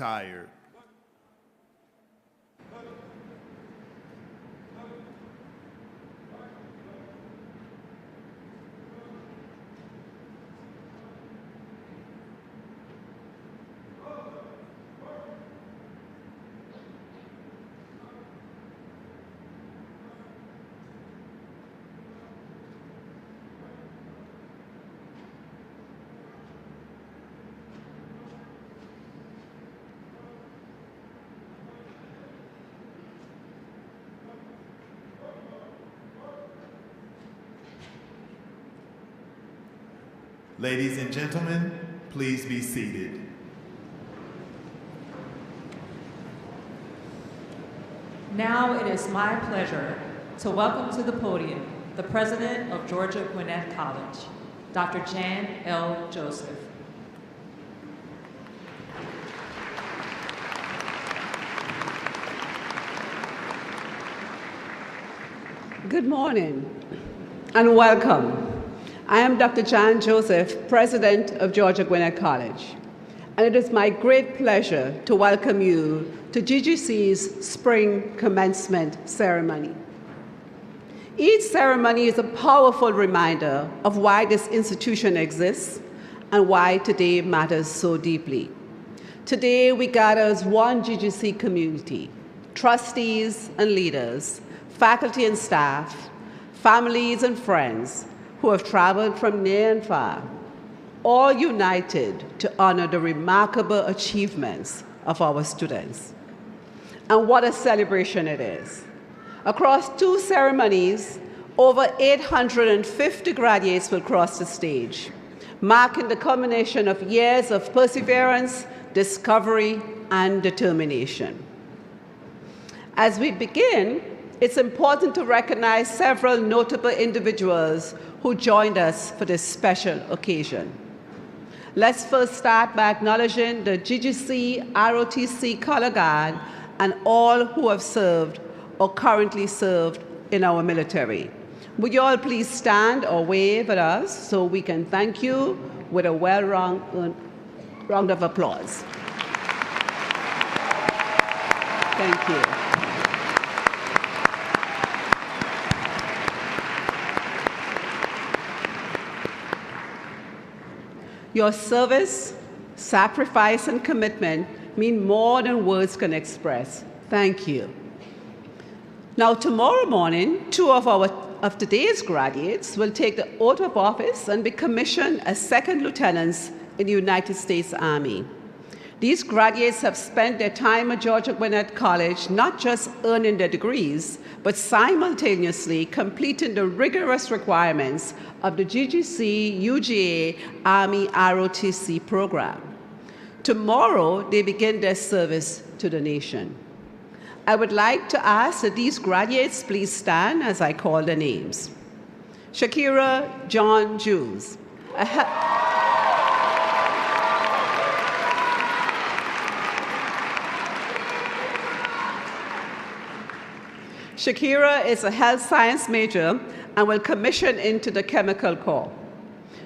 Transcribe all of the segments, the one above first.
retired. Ladies and gentlemen, please be seated. Now it is my pleasure to welcome to the podium the President of Georgia Gwinnett College, Dr. Jan L. Joseph. Good morning and welcome. I am Dr. Jan Joseph, President of Georgia Gwinnett College, and it is my great pleasure to welcome you to GGC's Spring Commencement Ceremony. Each ceremony is a powerful reminder of why this institution exists and why today matters so deeply. Today we gather as one GGC community, trustees and leaders, faculty and staff, families and friends, who have traveled from near and far, all united to honor the remarkable achievements of our students. And what a celebration it is. Across 2 ceremonies, over 850 graduates will cross the stage, marking the culmination of years of perseverance, discovery, and determination. As we begin, it's important to recognize several notable individuals who joined us for this special occasion. Let's first start by acknowledging the GGC ROTC Color Guard and all who have served or currently served in our military. Would you all please stand or wave at us so we can thank you with a well-round round of applause. Thank you. Your service, sacrifice, and commitment mean more than words can express. Thank you. Now, tomorrow morning, 2 of today's graduates will take the oath of office and be commissioned as second lieutenants in the United States Army. These graduates have spent their time at Georgia Gwinnett College not just earning their degrees, but simultaneously completing the rigorous requirements of the GGC UGA Army ROTC program. Tomorrow, they begin their service to the nation. I would like to ask that these graduates please stand as I call their names. Shakira John Jules. Shakira is a health science major and will commission into the Chemical Corps.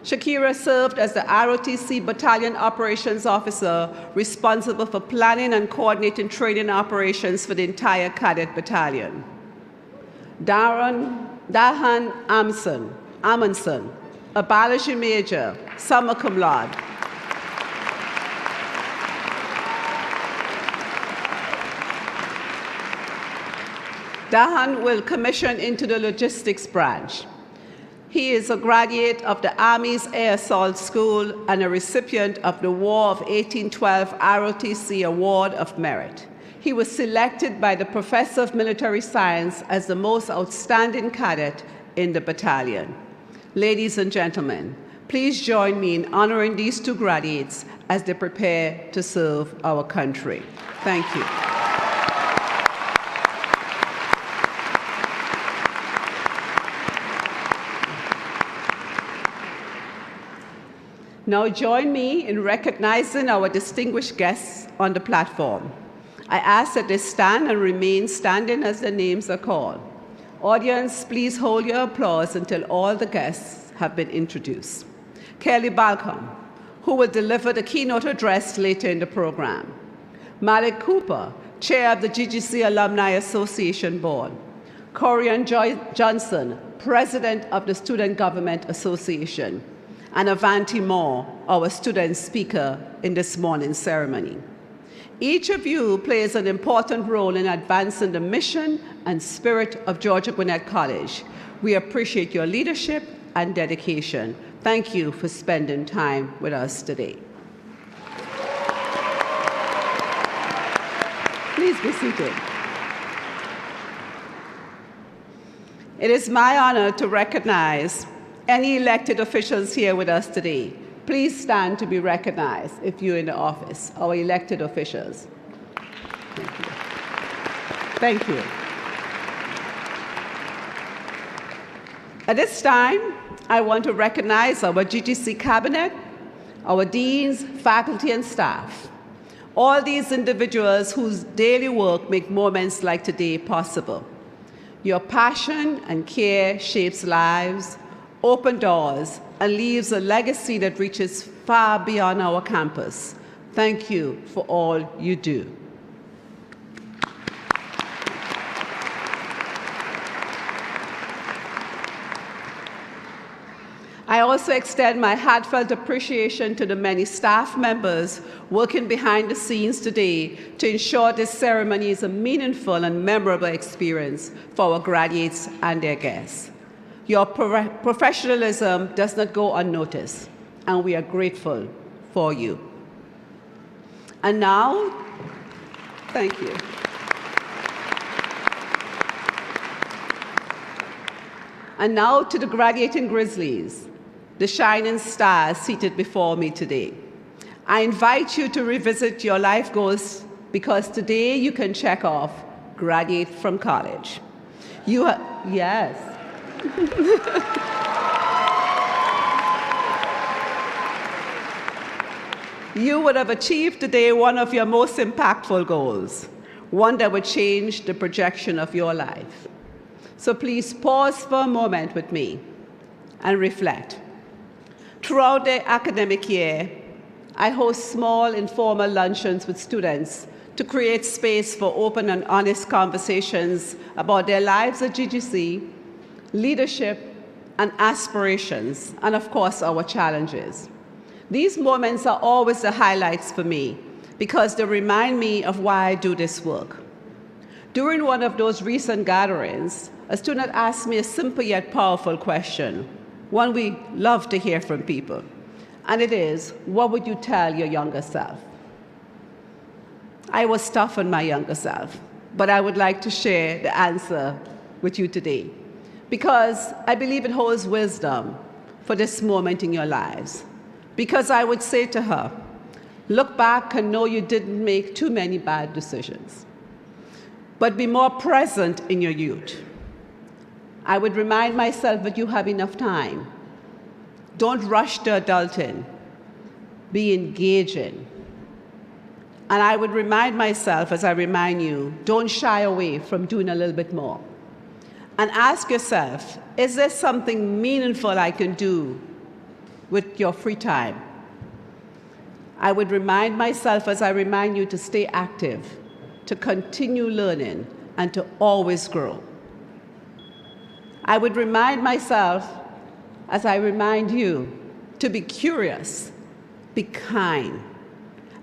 Shakira served as the ROTC Battalion Operations Officer responsible for planning and coordinating training operations for the entire cadet battalion. Dahan Amundsen, a biology major, summa cum laude. Dahan will commission into the logistics branch. He is a graduate of the Army's Air Assault School and a recipient of the War of 1812 ROTC Award of Merit. He was selected by the Professor of Military Science as the most outstanding cadet in the battalion. Ladies and gentlemen, please join me in honoring these 2 graduates as they prepare to serve our country. Thank you. Now join me in recognizing our distinguished guests on the platform. I ask that they stand and remain standing as their names are called. Audience, please hold your applause until all the guests have been introduced. Kelly Balcom, who will deliver the keynote address later in the program. Malik Cooper, Chair of the GGC Alumni Association Board. Corian Johnson, President of the Student Government Association. And Avanti Moore, our student speaker in this morning's ceremony. Each of you plays an important role in advancing the mission and spirit of Georgia Gwinnett College. We appreciate your leadership and dedication. Thank you for spending time with us today. Please be seated. It is my honor to recognize any elected officials here with us today. Please stand to be recognized if you're in the office, our elected officials. Thank you. Thank you. At this time, I want to recognize our GGC cabinet, our deans, faculty, and staff. All these individuals whose daily work make moments like today possible. Your passion and care shapes lives, open doors, and leaves a legacy that reaches far beyond our campus. Thank you for all you do. I also extend my heartfelt appreciation to the many staff members working behind the scenes today to ensure this ceremony is a meaningful and memorable experience for our graduates and their guests. Your professionalism does not go unnoticed, and we are grateful for you. And now, thank you. And now to the graduating Grizzlies, the shining stars seated before me today. I invite you to revisit your life goals because today you can check off graduate from college. Yes. You would have achieved today one of your most impactful goals, one that would change the projection of your life. So please pause for a moment with me and reflect. Throughout the academic year, I host small informal luncheons with students to create space for open and honest conversations about their lives at GGC, leadership, and aspirations, and of course, our challenges. These moments are always the highlights for me because they remind me of why I do this work. During one of those recent gatherings, a student asked me a simple yet powerful question, one we love to hear from people, and it is, what would you tell your younger self? I was tough on my younger self, but I would like to share the answer with you today, because I believe it holds wisdom for this moment in your lives. Because I would say to her, look back and know you didn't make too many bad decisions, but be more present in your youth. I would remind myself that you have enough time. Don't rush to adulting. Be engaging. And I would remind myself, as I remind you, don't shy away from doing a little bit more. And ask yourself, is there something meaningful I can do with your free time? I would remind myself, as I remind you, to stay active, to continue learning, and to always grow. I would remind myself, as I remind you, to be curious, be kind,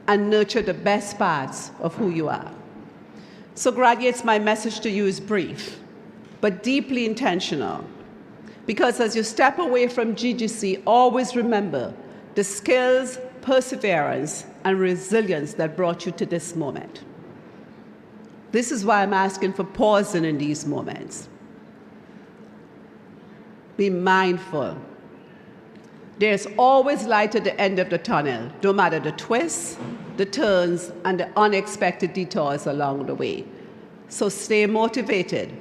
and nurture the best parts of who you are. So graduates, my message to you is brief, but deeply intentional. Because as you step away from GGC, always remember the skills, perseverance, and resilience that brought you to this moment. This is why I'm asking for pausing in these moments. Be mindful. There's always light at the end of the tunnel, no matter the twists, the turns, and the unexpected detours along the way. So stay motivated.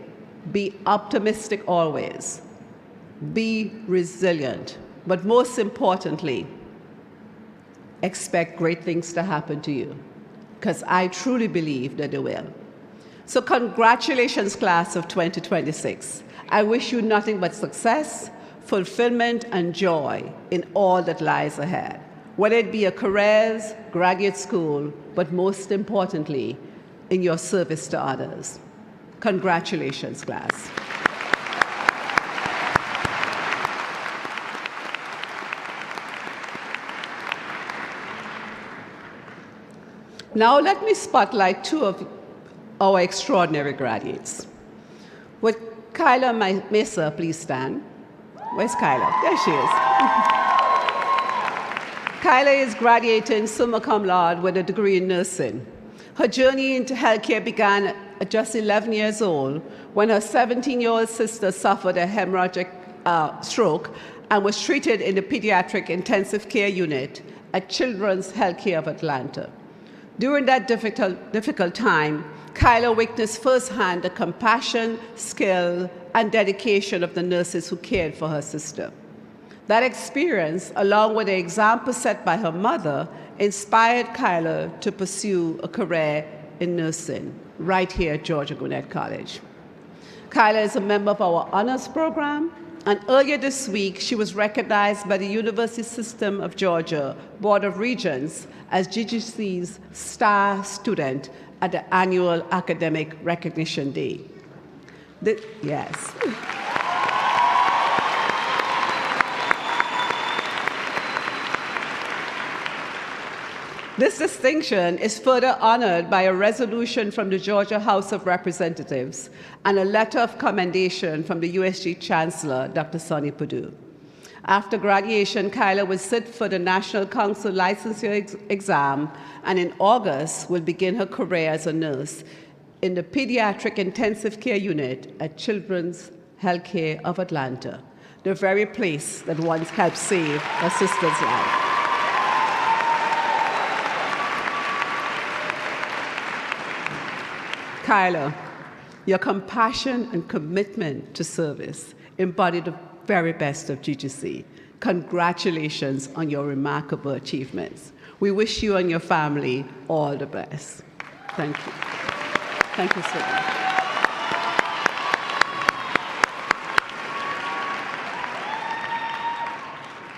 Be optimistic always. Be resilient. But most importantly, expect great things to happen to you, because I truly believe that they will. So congratulations, class of 2026. I wish you nothing but success, fulfillment, and joy in all that lies ahead. whether it be a careers, graduate school, but most importantly, in your service to others. Congratulations, class. Now let me spotlight two of our extraordinary graduates. Would Kyla Mesa please stand? Where's Kyla? There she is. Kyla is graduating summa cum laude with a degree in nursing. Her journey into healthcare began at just 11 years old when her 17-year-old sister suffered a hemorrhagic stroke and was treated in the pediatric intensive care unit at Children's Healthcare of Atlanta. During that difficult time, Kyla witnessed firsthand the compassion, skill, and dedication of the nurses who cared for her sister. That experience, along with the example set by her mother, inspired Kyla to pursue a career in nursing right here at Georgia Gwinnett College. Kyla is a member of our honors program, and earlier this week, she was recognized by the University System of Georgia Board of Regents as GGC's star student at the annual Academic Recognition Day. Yes. This distinction is further honored by a resolution from the Georgia House of Representatives and a letter of commendation from the USG Chancellor, Dr. Sonny Perdue. After graduation, Kyla will sit for the National Council licensure exam, and in August will begin her career as a nurse in the Pediatric Intensive Care Unit at Children's Healthcare of Atlanta, the very place that once helped save her sister's life. Kyla, your compassion and commitment to service embody the very best of GGC. Congratulations on your remarkable achievements. We wish you and your family all the best. Thank you. Thank you so much.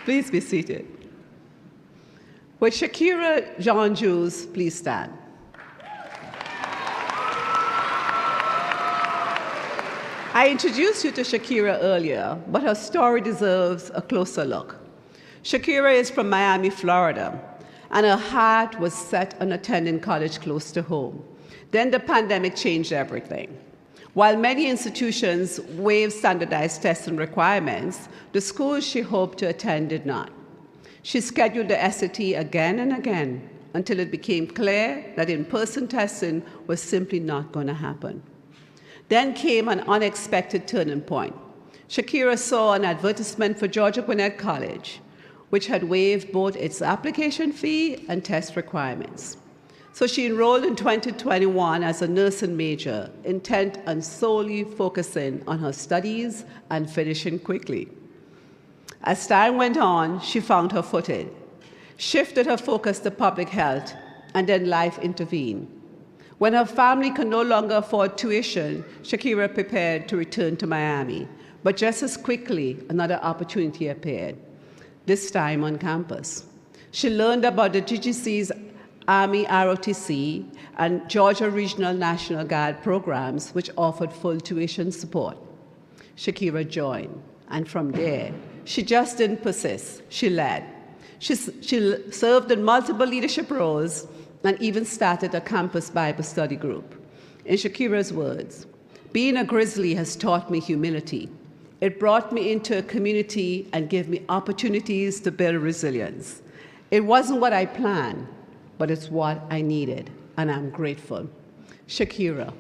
Please be seated. Would Shakira Jean-Jules please stand? I introduced you to Shakira earlier, but her story deserves a closer look. Shakira is from Miami, Florida, and her heart was set on attending college close to home. Then the pandemic changed everything. While many institutions waived standardized tests and requirements, the schools she hoped to attend did not. She scheduled the SAT again and again until it became clear that in-person testing was simply not going to happen. Then came an unexpected turning point. Shakira saw an advertisement for Georgia Gwinnett College, which had waived both its application fee and test requirements. So she enrolled in 2021 as a nursing major, intent on solely focusing on her studies and finishing quickly. As time went on, she found her footing, shifted her focus to public health, and then life intervened. When her family could no longer afford tuition, Shakira prepared to return to Miami. But just as quickly, another opportunity appeared, this time on campus. She learned about the GGC's Army ROTC and Georgia Regional National Guard programs, which offered full tuition support. Shakira joined, and from there, she just didn't persist. She led. She served in multiple leadership roles and even started a campus Bible study group. In Shakira's words, being a Grizzly has taught me humility. It brought me into a community and gave me opportunities to build resilience. It wasn't what I planned, but it's what I needed, and I'm grateful. Shakira,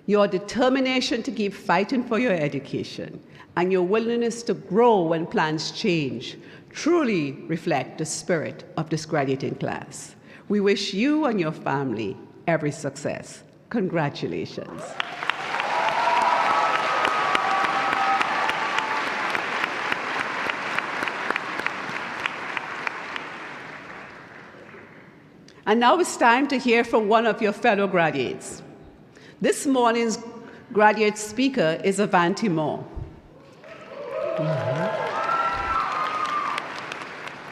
your determination to keep fighting for your education and your willingness to grow when plans change truly reflect the spirit of this graduating class. We wish you and your family every success. Congratulations. And now it's time to hear from one of your fellow graduates. This morning's graduate speaker is Avanti Moore.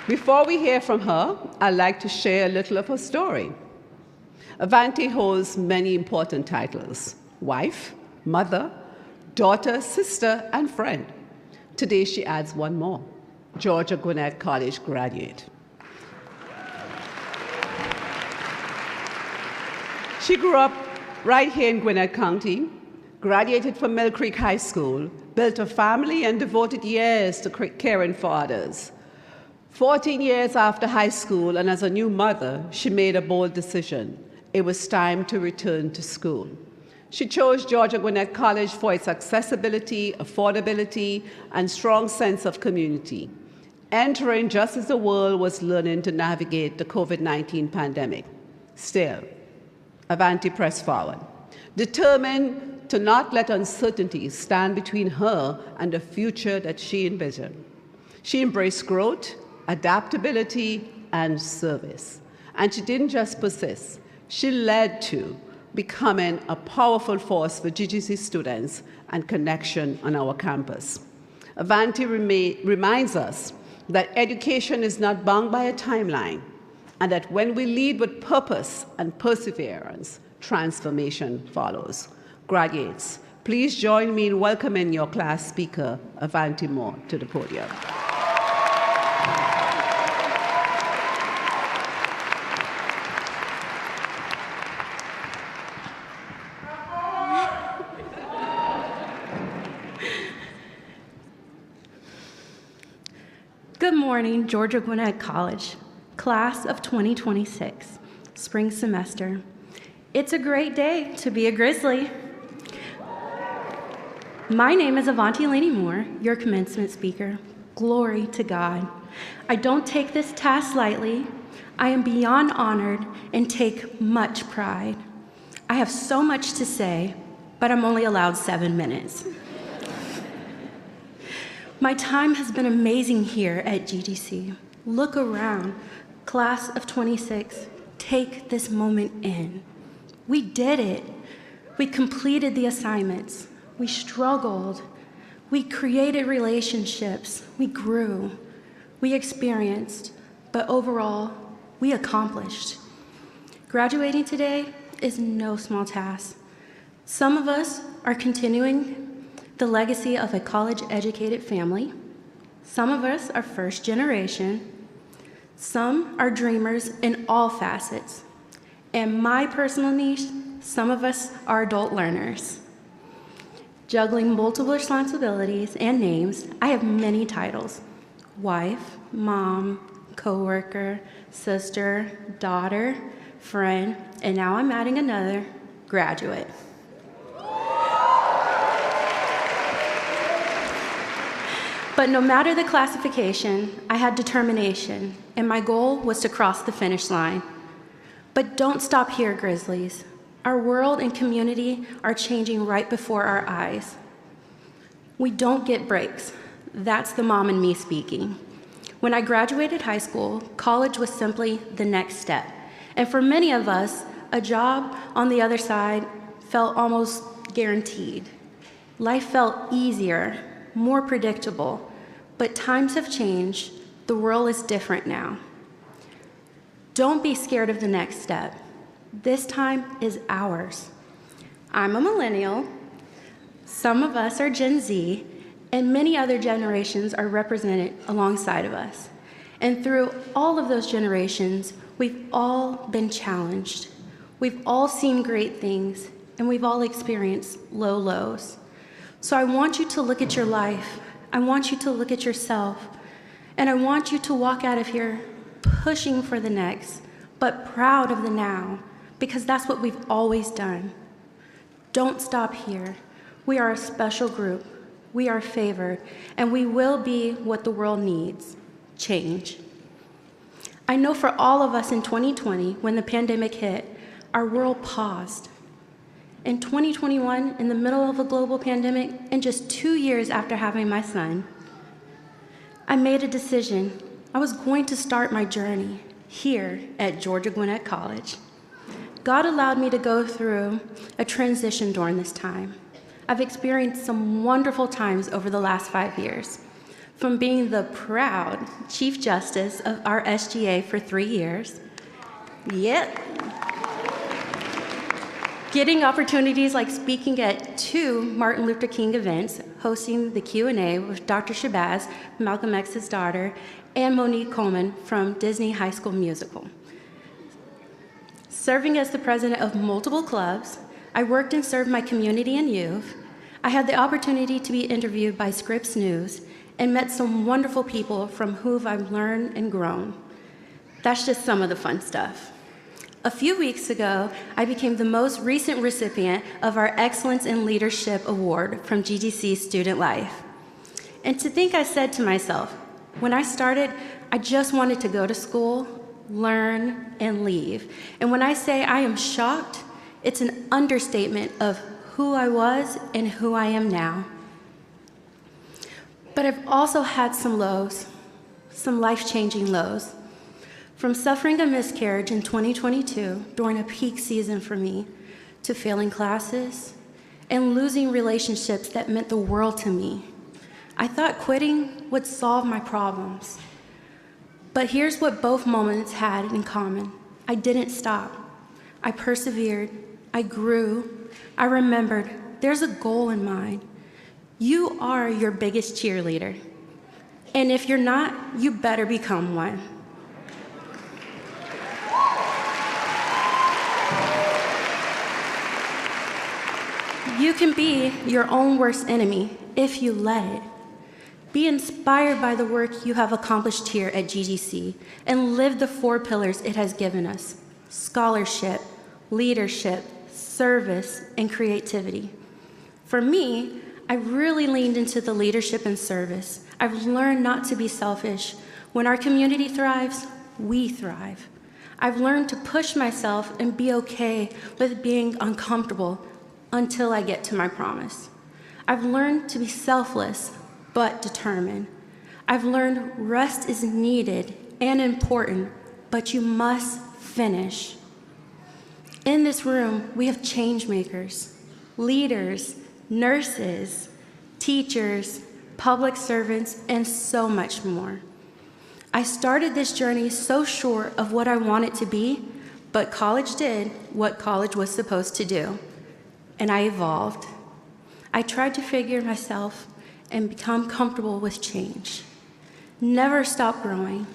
Before we hear from her, I'd like to share a little of her story. Avanti holds many important titles: wife, mother, daughter, sister, and friend. Today she adds one more: Georgia Gwinnett College graduate. She grew up right here in Gwinnett County, graduated from Mill Creek High School, built a family, and devoted years to caring for others. 14 years after high school, and as a new mother, she made a bold decision. It was time to return to school. She chose Georgia Gwinnett College for its accessibility, affordability, and strong sense of community. Entering just as the world was learning to navigate the COVID-19 pandemic. Still, Avanti pressed forward, determined to not let uncertainty stand between her and the future that she envisioned. She embraced growth, adaptability, and service. And she didn't just persist. She led to becoming a powerful force for GGC students and connection on our campus. Avanti reminds us that education is not bound by a timeline, and that when we lead with purpose and perseverance, transformation follows. Graduates, please join me in welcoming your class speaker, Avanti Moore, to the podium. Good morning, Georgia Gwinnett College, class of 2026, spring semester. It's a great day to be a Grizzly. My name is Avanti Laney Moore, your commencement speaker. Glory to God. I don't take this task lightly. I am beyond honored and take much pride. I have so much to say, but I'm only allowed 7 minutes. My time has been amazing here at GGC. Look around, class of 26, take this moment in. We did it. We completed the assignments. We struggled. We created relationships. We grew. We experienced, but overall, we accomplished. Graduating today is no small task. Some of us are continuing the legacy of a college-educated family. Some of us are first generation. Some are dreamers in all facets. And my personal niche, some of us are adult learners. Juggling multiple responsibilities and names, I have many titles: wife, mom, coworker, sister, daughter, friend, and now I'm adding another: graduate. But no matter the classification, I had determination, and my goal was to cross the finish line. But don't stop here, Grizzlies. Our world and community are changing right before our eyes. We don't get breaks. That's the mom in me speaking. When I graduated high school, college was simply the next step. And for many of us, a job on the other side felt almost guaranteed. Life felt easier, more predictable, but times have changed. The world is different now. Don't be scared of the next step. This time is ours. I'm a millennial. Some of us are Gen Z, and many other generations are represented alongside of us. And through all of those generations, we've all been challenged. We've all seen great things, and we've all experienced low lows. So I want you to look at your life. I want you to look at yourself. And I want you to walk out of here pushing for the next, but proud of the now, because that's what we've always done. Don't stop here. We are a special group. We are favored, and we will be what the world needs: change. I know for all of us in 2020, when the pandemic hit, our world paused. In 2021, in the middle of a global pandemic, and just 2 years after having my son, I made a decision. I was going to start my journey here at Georgia Gwinnett College. God allowed me to go through a transition during this time. I've experienced some wonderful times over the last 5 years, from being the proud Chief Justice of our SGA for 3 years. Yep. Getting opportunities like speaking at 2 Martin Luther King events, hosting the Q&A with Dr. Shabazz, Malcolm X's daughter, and Monique Coleman from Disney High School Musical. Serving as the president of multiple clubs, I worked and served my community and youth. I had the opportunity to be interviewed by Scripps News and met some wonderful people from whom I've learned and grown. That's just some of the fun stuff. A few weeks ago, I became the most recent recipient of our Excellence in Leadership Award from GGC Student Life. And to think I said to myself, when I started, I just wanted to go to school, learn, and leave. And when I say I am shocked, it's an understatement of who I was and who I am now. But I've also had some lows, some life-changing lows. From suffering a miscarriage in 2022 during a peak season for me, to failing classes, and losing relationships that meant the world to me. I thought quitting would solve my problems. But here's what both moments had in common. I didn't stop. I persevered. I grew. I remembered there's a goal in mind. You are your biggest cheerleader. And if you're not, you better become one. You can be your own worst enemy if you let it. Be inspired by the work you have accomplished here at GGC and live the 4 pillars it has given us: scholarship, leadership, service, and creativity. For me, I really leaned into the leadership and service. I've learned not to be selfish. When our community thrives, we thrive. I've learned to push myself and be okay with being uncomfortable until I get to my promise. I've learned to be selfless, but determined. I've learned rest is needed and important, but you must finish. In this room, we have change makers, leaders, nurses, teachers, public servants, and so much more. I started this journey so short of what I wanted to be, but college did what college was supposed to do, and I evolved. I tried to figure myself and become comfortable with change. Never stop growing.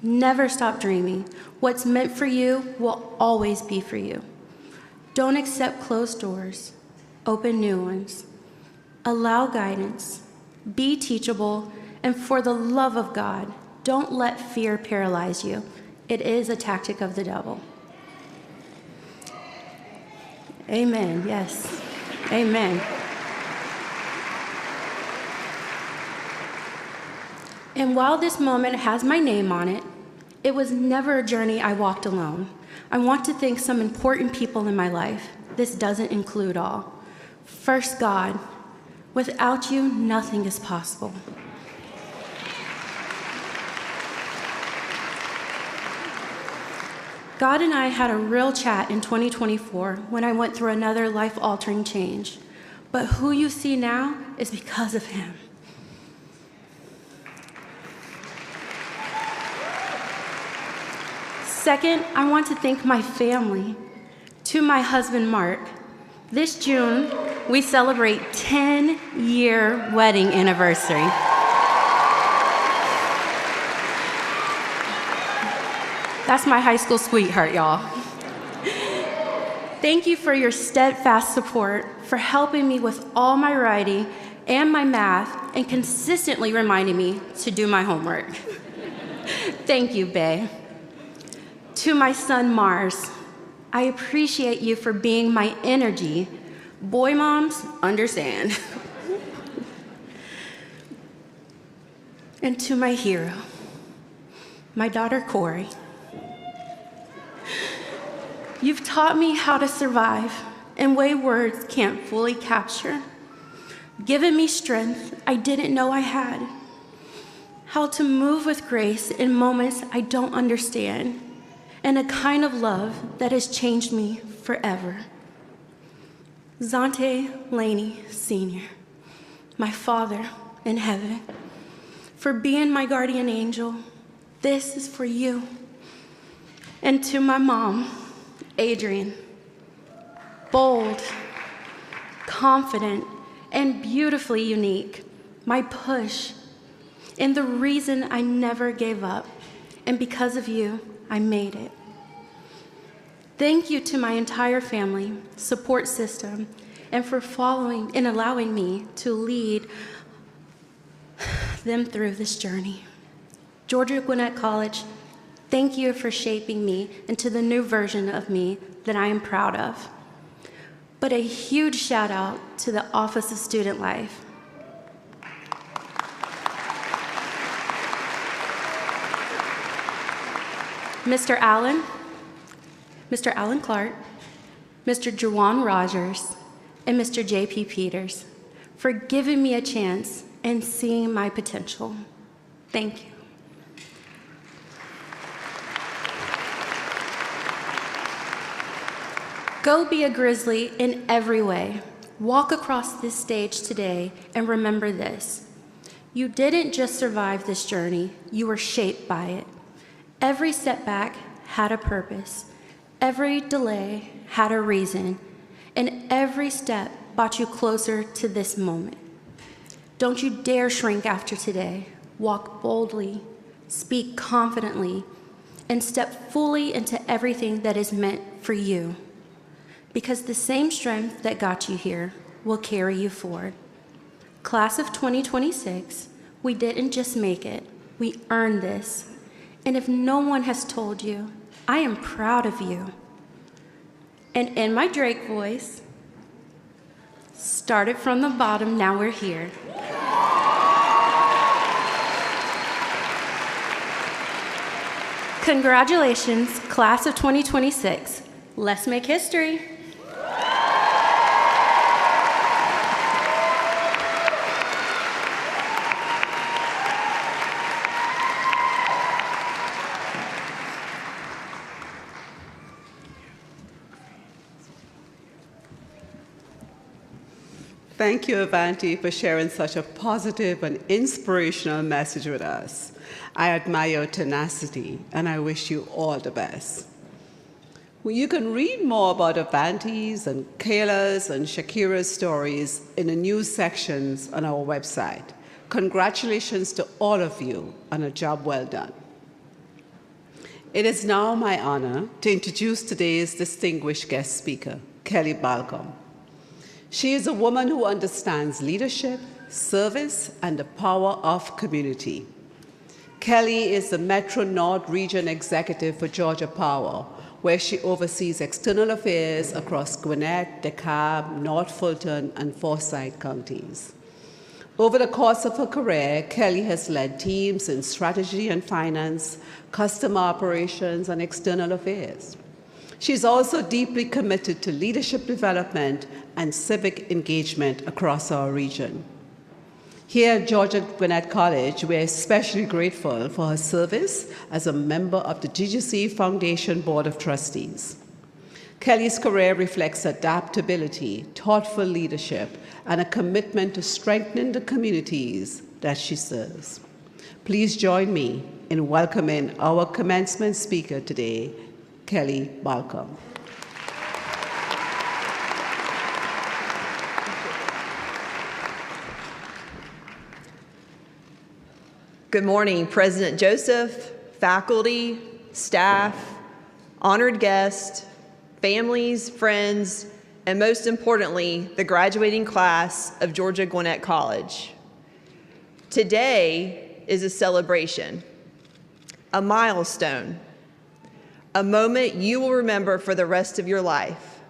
Never stop dreaming. What's meant for you will always be for you. Don't accept closed doors. Open new ones. Allow guidance. Be teachable. And for the love of God, don't let fear paralyze you. It is a tactic of the devil. Amen. Yes. Amen. And while this moment has my name on it, it was never a journey I walked alone. I want to thank some important people in my life. This doesn't include all. First, God. Without you, nothing is possible. God and I had a real chat in 2024 when I went through another life-altering change. But who you see now is because of him. Second, I want to thank my family. To my husband, Mark. This June, we celebrate 10-year wedding anniversary. That's my high school sweetheart, y'all. Thank you for your steadfast support, for helping me with all my writing and my math, and consistently reminding me to do my homework. Thank you, Bae. To my son, Mars, I appreciate you for being my energy. Boy moms understand. And to my hero, my daughter, Corey. You've taught me how to survive in ways words can't fully capture. Given me strength I didn't know I had. How to move with grace in moments I don't understand. And a kind of love that has changed me forever. Zante Laney Sr., my father in heaven, for being my guardian angel. This is for you. And to my mom, Adrienne, bold, confident, and beautifully unique, my push, and the reason I never gave up. And because of you, I made it. Thank you to my entire family, support system, and for following and allowing me to lead them through this journey. Georgia Gwinnett College, thank you for shaping me into the new version of me that I am proud of. But a huge shout out to the Office of Student Life. Mr. Allen Clark, Mr. Jawan Rogers, and Mr. J.P. Peters for giving me a chance and seeing my potential. Thank you. Go be a Grizzly in every way. Walk across this stage today and remember this. You didn't just survive this journey, you were shaped by it. Every setback had a purpose. Every delay had a reason. And every step brought you closer to this moment. Don't you dare shrink after today. Walk boldly, speak confidently, and step fully into everything that is meant for you. Because the same strength that got you here will carry you forward. Class of 2026, we didn't just make it, we earned this. And if no one has told you, I am proud of you. And in my Drake voice, started from the bottom, now we're here. Congratulations, class of 2026. Let's make history. Thank you, Avanti, for sharing such a positive and inspirational message with us. I admire your tenacity, and I wish you all the best. Well, you can read more about Avanti's and Kayla's and Shakira's stories in the news sections on our website. Congratulations to all of you on a job well done. It is now my honor to introduce today's distinguished guest speaker, Kelly Balcom. She is a woman who understands leadership, service, and the power of community. Kelly is the Metro North Region Executive for Georgia Power, where she oversees external affairs across Gwinnett, DeKalb, North Fulton, and Forsyth counties. Over the course of her career, Kelly has led teams in strategy and finance, customer operations, and external affairs. She's also deeply committed to leadership development and civic engagement across our region. Here at Georgia Gwinnett College, we're especially grateful for her service as a member of the GGC Foundation Board of Trustees. Kelly's career reflects adaptability, thoughtful leadership, and a commitment to strengthening the communities that she serves. Please join me in welcoming our commencement speaker today, Kelly Balcom. Good morning, President Joseph, faculty, staff, honored guests, families, friends, and most importantly, the graduating class of Georgia Gwinnett College. Today is a celebration, a milestone, a moment you will remember for the rest of your life.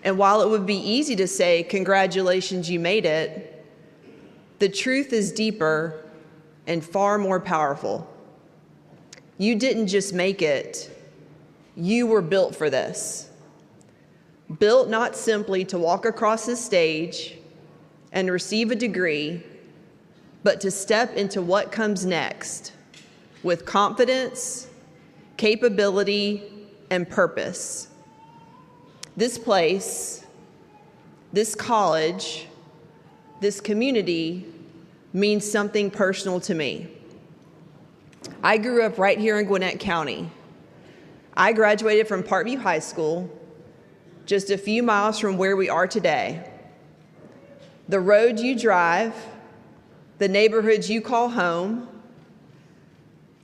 And while it would be easy to say, congratulations, you made it, the truth is deeper and far more powerful. You didn't just make it, you were built for this. Built not simply to walk across the stage and receive a degree, but to step into what comes next with confidence, capability, and purpose. This place, this college, this community means something personal to me. I grew up right here in Gwinnett County. I graduated from Parkview High School, just a few miles from where we are today. The road you drive, the neighborhoods you call home,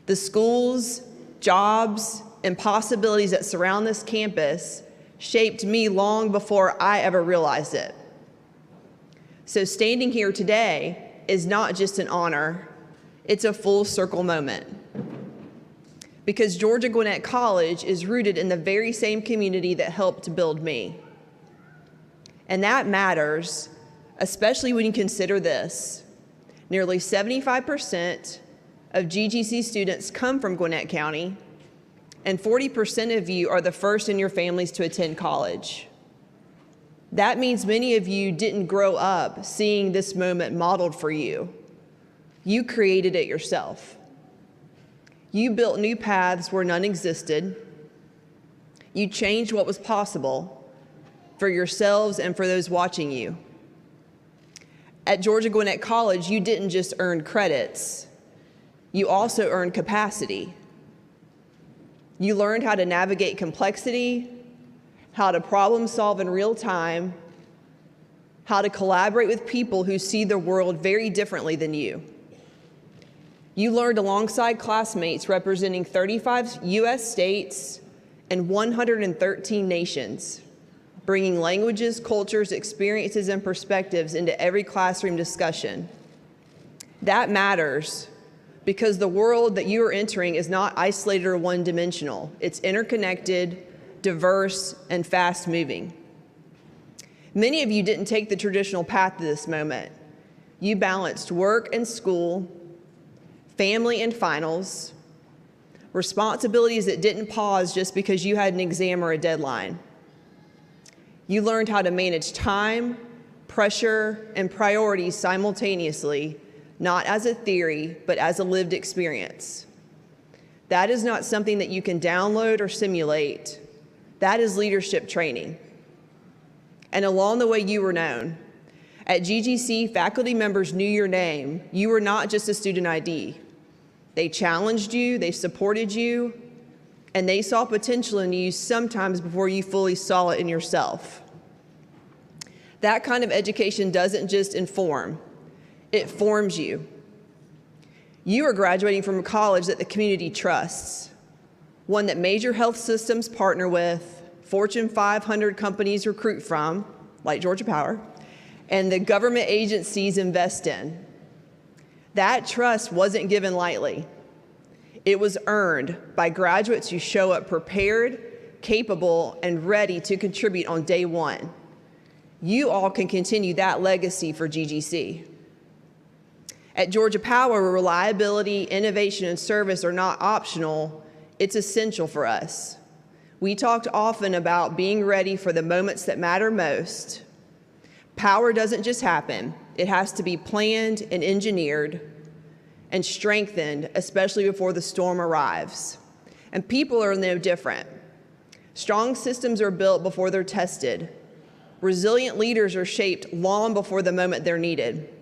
the schools, jobs, and possibilities that surround this campus shaped me long before I ever realized it. So standing here today is not just an honor, it's a full circle moment. Because Georgia Gwinnett College is rooted in the very same community that helped build me. And that matters, especially when you consider this. Nearly 75% of GGC students come from Gwinnett County, and 40% of you are the first in your families to attend college. That means many of you didn't grow up seeing this moment modeled for you. You created it yourself. You built new paths where none existed. You changed what was possible for yourselves and for those watching you. At Georgia Gwinnett College, you didn't just earn credits, you also earned capacity. You learned how to navigate complexity, how to problem solve in real time, how to collaborate with people who see the world very differently than you. You learned alongside classmates representing 35 U.S. states and 113 nations, bringing languages, cultures, experiences, and perspectives into every classroom discussion. That matters because the world that you are entering is not isolated or one-dimensional. It's interconnected, diverse, and fast-moving. Many of you didn't take the traditional path to this moment. You balanced work and school, family and finals, responsibilities that didn't pause just because you had an exam or a deadline. You learned how to manage time, pressure, and priorities simultaneously, not as a theory, but as a lived experience. That is not something that you can download or simulate. That is leadership training. And along the way, you were known. At GGC, faculty members knew your name. You were not just a student ID. They challenged you, they supported you, and they saw potential in you sometimes before you fully saw it in yourself. That kind of education doesn't just inform, it forms you. You are graduating from a college that the community trusts, one that major health systems partner with, Fortune 500 companies recruit from, like Georgia Power, and the government agencies invest in. That trust wasn't given lightly. It was earned by graduates who show up prepared, capable, and ready to contribute on day one. You all can continue that legacy for GGC. At Georgia Power, reliability, innovation, and service are not optional, it's essential for us. We talked often about being ready for the moments that matter most. Power doesn't just happen. It has to be planned and engineered and strengthened, especially before the storm arrives. And people are no different. Strong systems are built before they're tested. Resilient leaders are shaped long before the moment they're needed.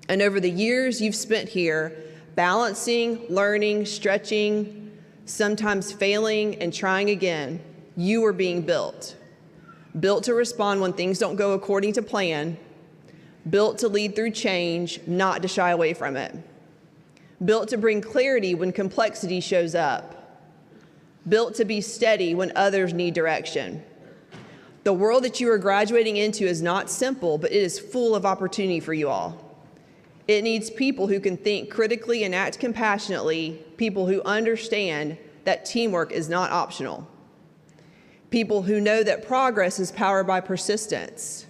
And over the years you've spent here, balancing, learning, stretching, sometimes failing and trying again, you are being built. Built to respond when things don't go according to plan. Built to lead through change, not to shy away from it. Built to bring clarity when complexity shows up. Built to be steady when others need direction. The world that you are graduating into is not simple, but it is full of opportunity for you all. It needs people who can think critically and act compassionately, people who understand that teamwork is not optional, people who know that progress is powered by persistence.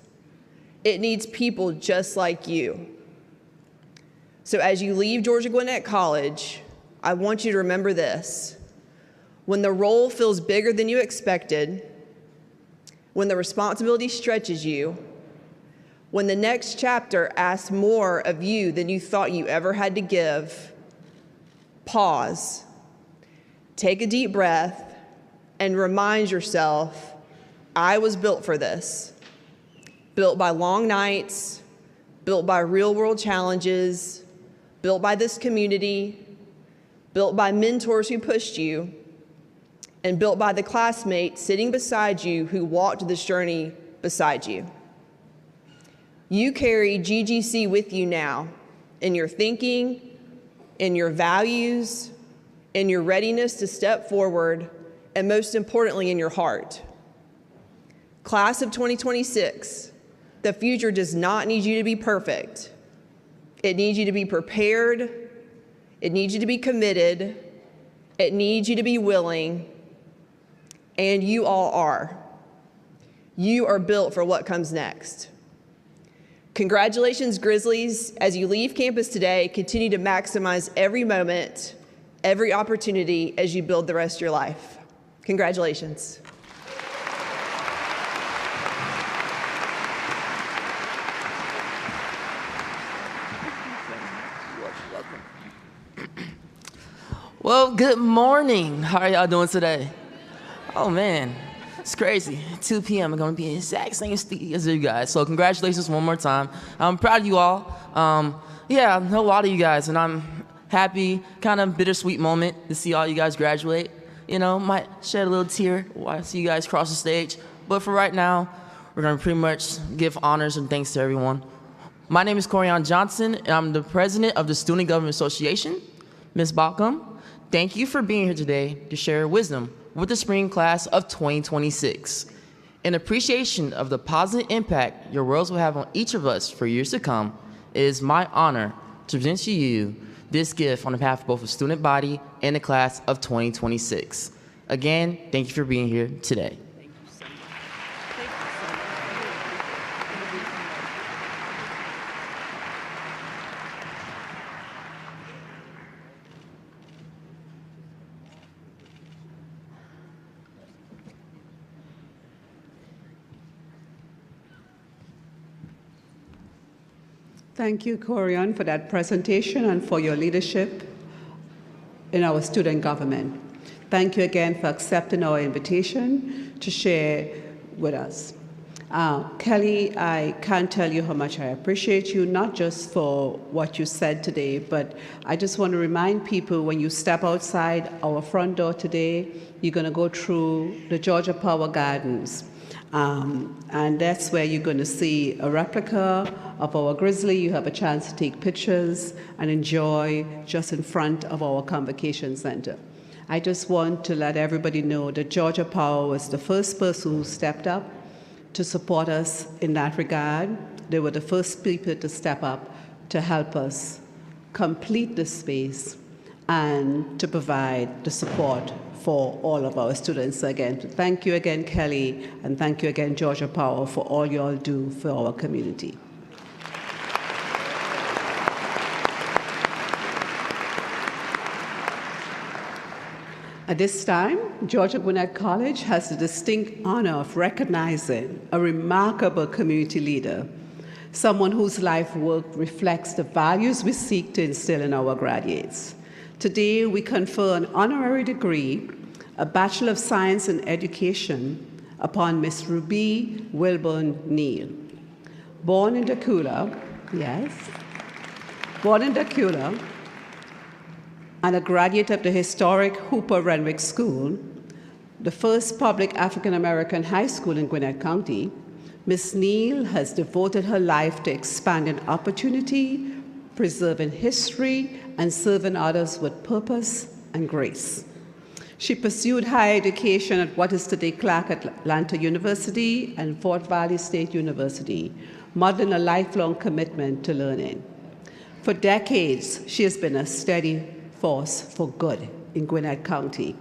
It needs people just like you. So as you leave Georgia Gwinnett College, I want you to remember this. When the role feels bigger than you expected, when the responsibility stretches you, when the next chapter asks more of you than you thought you ever had to give, pause, take a deep breath, and remind yourself, I was built for this. Built by long nights, built by real-world challenges, built by this community, built by mentors who pushed you, and built by the classmates sitting beside you who walked this journey beside you. You carry GGC with you now in your thinking, in your values, in your readiness to step forward, and most importantly, in your heart. Class of 2026, the future does not need you to be perfect. It needs you to be prepared. It needs you to be committed. It needs you to be willing. And you all are. You are built for what comes next. Congratulations, Grizzlies. As you leave campus today, continue to maximize every moment, every opportunity as you build the rest of your life. Congratulations. Well, good morning. How are y'all doing today? Oh man, it's crazy. 2 p.m. I'm gonna be in the exact same state as you guys. So congratulations one more time. I'm proud of you all. Yeah, I know a lot of you guys, and I'm happy, kind of bittersweet moment to see all you guys graduate. You know, might shed a little tear while I see you guys cross the stage. But for right now, we're gonna pretty much give honors and thanks to everyone. My name is Corian Johnson, and I'm the president of the Student Government Association. Ms. Balcom, thank you for being here today to share wisdom with the spring class of 2026. In appreciation of the positive impact your words will have on each of us for years to come, it is my honor to present to you this gift on behalf of both the student body and the class of 2026. Again, thank you for being here today. Thank you, Corian, for that presentation and for your leadership in our student government. Thank you again for accepting our invitation to share with us. Kelly, I can't tell you how much I appreciate you, not just for what you said today, but I just want to remind people when you step outside our front door today, you're going to go through the Georgia Power Gardens. And that's where you're going to see a replica of our Grizzly. You have a chance to take pictures and enjoy just in front of our Convocation Center. I just want to let everybody know that Georgia Power was the first person who stepped up to support us in that regard. They were the first people to step up to help us complete the space and to provide the support for all of our students. Again, thank you again, Kelly, and thank you again, Georgia Power, for all you all do for our community. At this time, Georgia Gwinnett College has the distinct honor of recognizing a remarkable community leader, someone whose life work reflects the values we seek to instill in our graduates. Today, we confer an honorary degree, a Bachelor of Science in Education, upon Miss Ruby Wilburn Neal. Born in Dakota, and a graduate of the historic Hooper Renwick School, the first public African-American high school in Gwinnett County, Ms. Neal has devoted her life to expanding opportunity, preserving history, and serving others with purpose and grace. She pursued higher education at what is today Clark Atlanta University and Fort Valley State University, modeling a lifelong commitment to learning. For decades, she has been a steady force for good in Gwinnett County.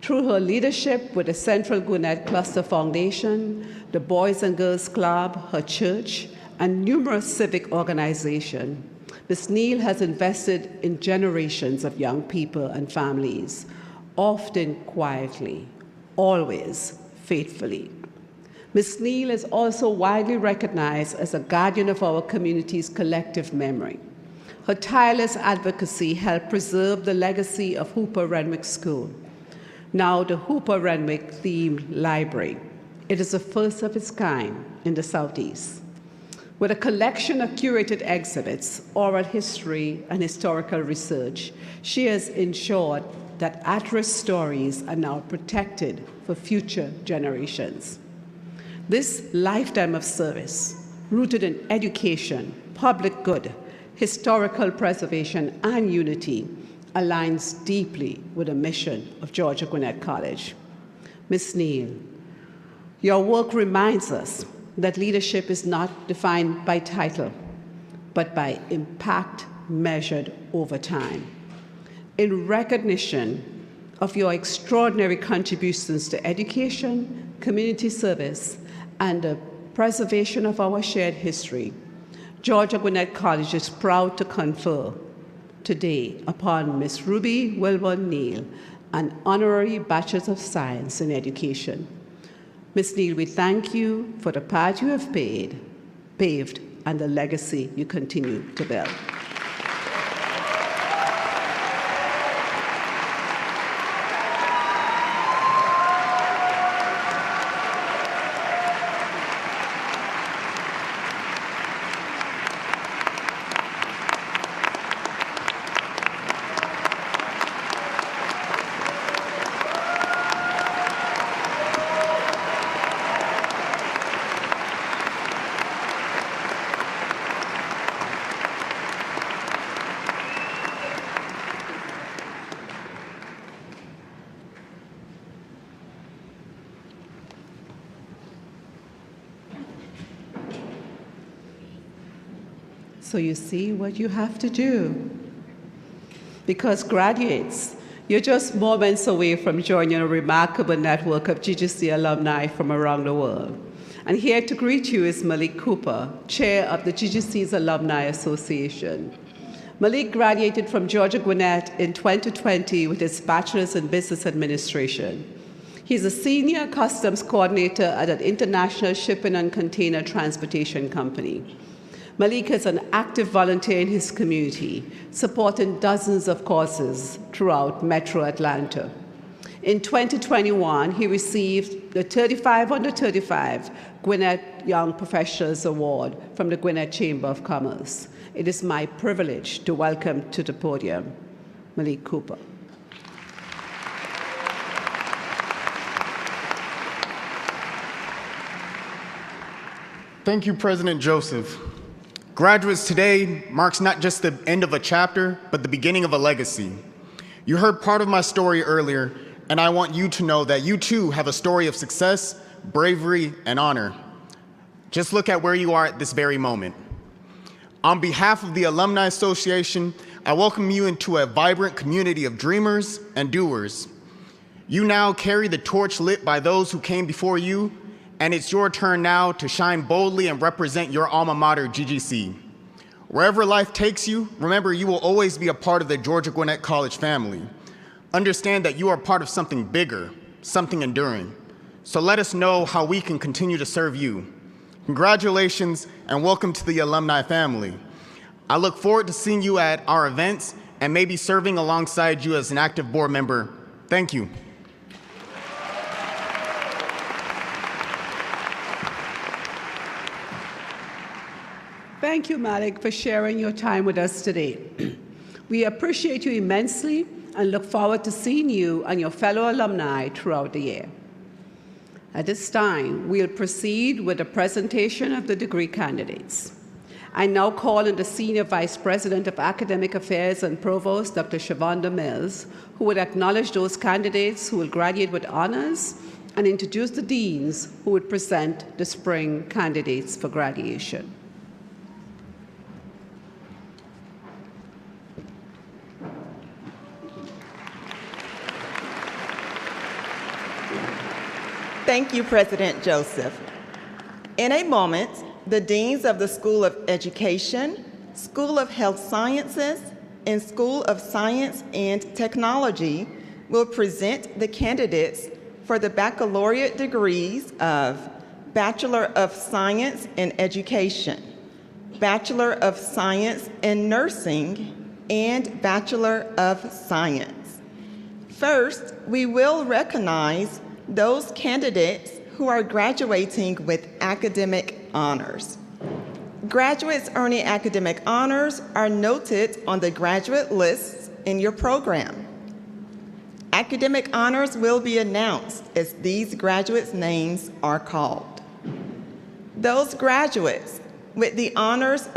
Through her leadership with the Central Gwinnett Cluster Foundation, the Boys and Girls Club, her church, and numerous civic organizations, Ms. Neal has invested in generations of young people and families, often quietly, always faithfully. Ms. Neal is also widely recognized as a guardian of our community's collective memory. Her tireless advocacy helped preserve the legacy of Hooper Renwick School, now the Hooper Renwick Themed Library. It is the first of its kind in the Southeast. With a collection of curated exhibits, oral history, and historical research, she has ensured that at-risk stories are now protected for future generations. This lifetime of service, rooted in education, public good, historical preservation, and unity, aligns deeply with the mission of Georgia Gwinnett College. Ms. Neal, your work reminds us that leadership is not defined by title, but by impact measured over time. In recognition of your extraordinary contributions to education, community service, and the preservation of our shared history, Georgia Gwinnett College is proud to confer today upon Ms. Ruby Wilburn Neal an honorary Bachelor of Science in Education. Ms. Neal, we thank you for the path you have paved, and the legacy you continue to build. So you see what you have to do. Because graduates, you're just moments away from joining a remarkable network of GGC alumni from around the world. And here to greet you is Malik Cooper, chair of the GGC's Alumni Association. Malik graduated from Georgia Gwinnett in 2020 with his bachelor's in business administration. He's a senior customs coordinator at an international shipping and container transportation company. Malik is an active volunteer in his community, supporting dozens of causes throughout Metro Atlanta. In 2021, he received the 35 Under 35 Gwinnett Young Professionals Award from the Gwinnett Chamber of Commerce. It is my privilege to welcome to the podium Malik Cooper. Thank you, President Joseph. Graduates, today marks not just the end of a chapter, but the beginning of a legacy. You heard part of my story earlier, and I want you to know that you too have a story of success, bravery, and honor. Just look at where you are at this very moment. On behalf of the Alumni Association, I welcome you into a vibrant community of dreamers and doers. You now carry the torch lit by those who came before you, and it's your turn now to shine boldly and represent your alma mater, GGC. Wherever life takes you, remember you will always be a part of the Georgia Gwinnett College family. Understand that you are part of something bigger, something enduring. So let us know how we can continue to serve you. Congratulations and welcome to the alumni family. I look forward to seeing you at our events and maybe serving alongside you as an active board member. Thank you. Thank you, Malik, for sharing your time with us today. We appreciate you immensely and look forward to seeing you and your fellow alumni throughout the year. At this time, we'll proceed with the presentation of the degree candidates. I now call on the Senior Vice President of Academic Affairs and Provost, Dr. Shavonda Mills, who will acknowledge those candidates who will graduate with honors and introduce the deans who would present the spring candidates for graduation. Thank you, President Joseph. In a moment, the deans of the School of Education, School of Health Sciences, and School of Science and Technology will present the candidates for the baccalaureate degrees of Bachelor of Science in Education, Bachelor of Science in Nursing, and Bachelor of Science. First, we will recognize those candidates who are graduating with academic honors. Graduates earning academic honors are noted on the graduate lists in your program. Academic honors will be announced as these graduates' names are called. Those graduates with the honors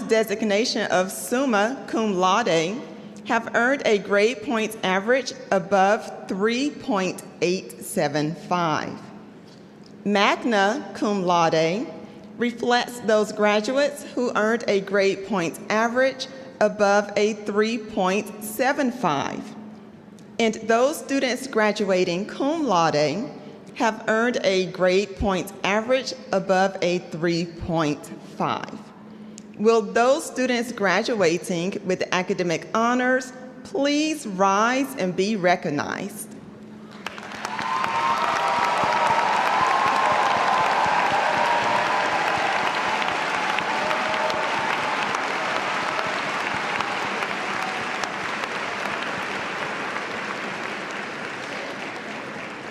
designation of summa cum laude have earned a grade point average above 3.875. Magna cum laude reflects those graduates who earned a grade point average above a 3.75. And those students graduating cum laude have earned a grade point average above a 3.5. Will those students graduating with academic honors please rise and be recognized?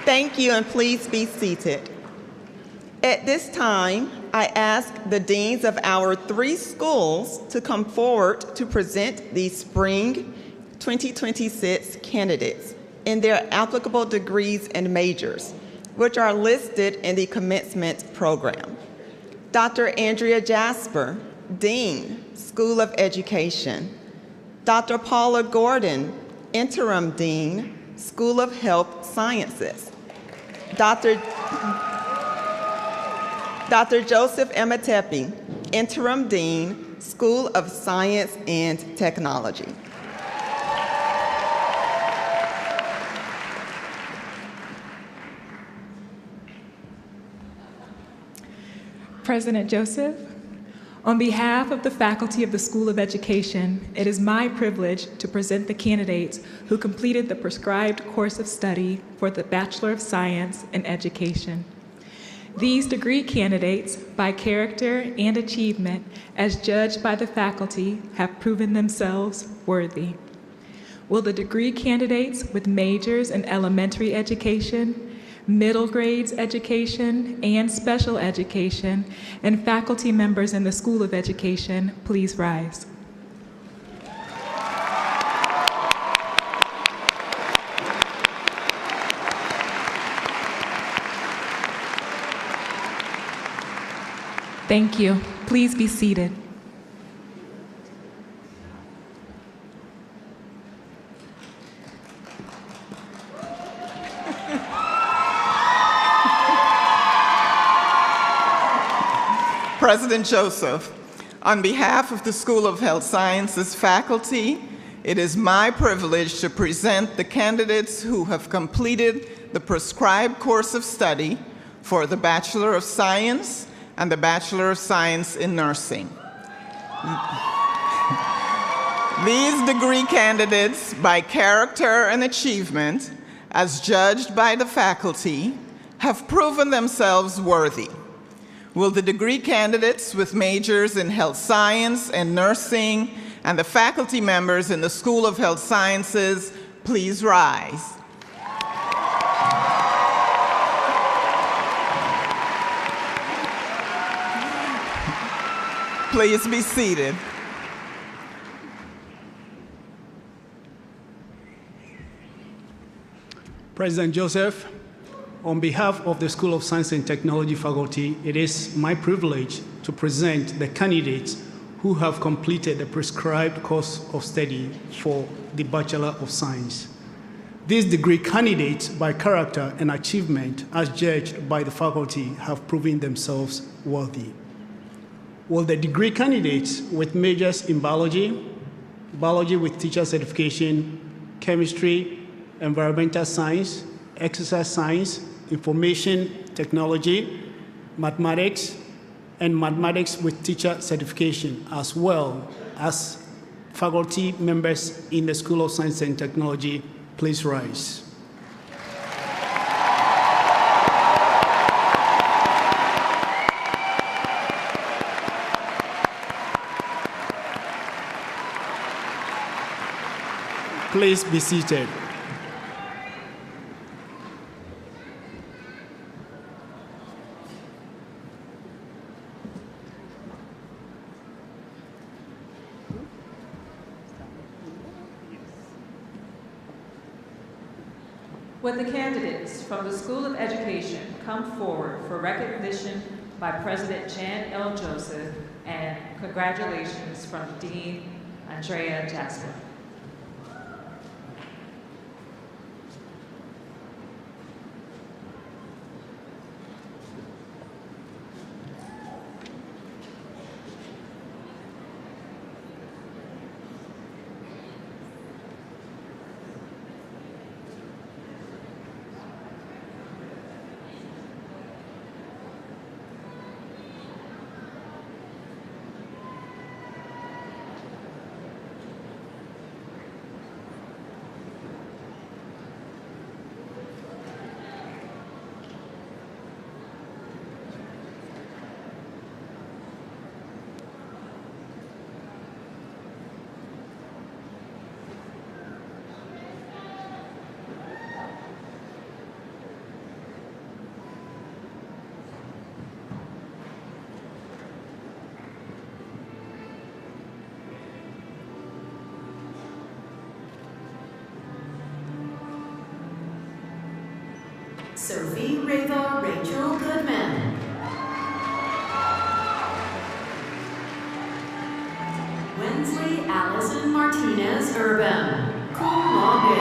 Thank you, and please be seated. At this time, I ask the deans of our 3 schools to come forward to present the spring 2026 candidates in their applicable degrees and majors, which are listed in the commencement program. Dr. Andrea Jasper, Dean, School of Education. Dr. Paula Gordon, Interim Dean, School of Health Sciences. Dr. Joseph Ematepi, Interim Dean, School of Science and Technology. President Joseph, on behalf of the faculty of the School of Education, it is my privilege to present the candidates who completed the prescribed course of study for the Bachelor of Science in Education. These degree candidates, by character and achievement, as judged by the faculty, have proven themselves worthy. Will the degree candidates with majors in elementary education, middle grades education, and special education, and faculty members in the School of Education please rise? Thank you. Please be seated. President Joseph, on behalf of the School of Health Sciences faculty, it is my privilege to present the candidates who have completed the prescribed course of study for the Bachelor of Science and the Bachelor of Science in Nursing. These degree candidates, by character and achievement, as judged by the faculty, have proven themselves worthy. Will the degree candidates with majors in health science and nursing and the faculty members in the School of Health Sciences please rise? Please be seated. President Joseph, on behalf of the School of Science and Technology faculty, it is my privilege to present the candidates who have completed the prescribed course of study for the Bachelor of Science. These degree candidates, by character and achievement, as judged by the faculty, have proven themselves worthy. Will the degree candidates with majors in biology, biology with teacher certification, chemistry, environmental science, exercise science, information technology, mathematics, and mathematics with teacher certification, as well as faculty members in the School of Science and Technology, please rise. Please be seated. Would the candidates from the School of Education come forward for recognition by President Jan L. Joseph and congratulations from Dean Andrea Jasper. Sophie Reva Rachel Goodman. Wensley Allison Martinez Urban, cum laude.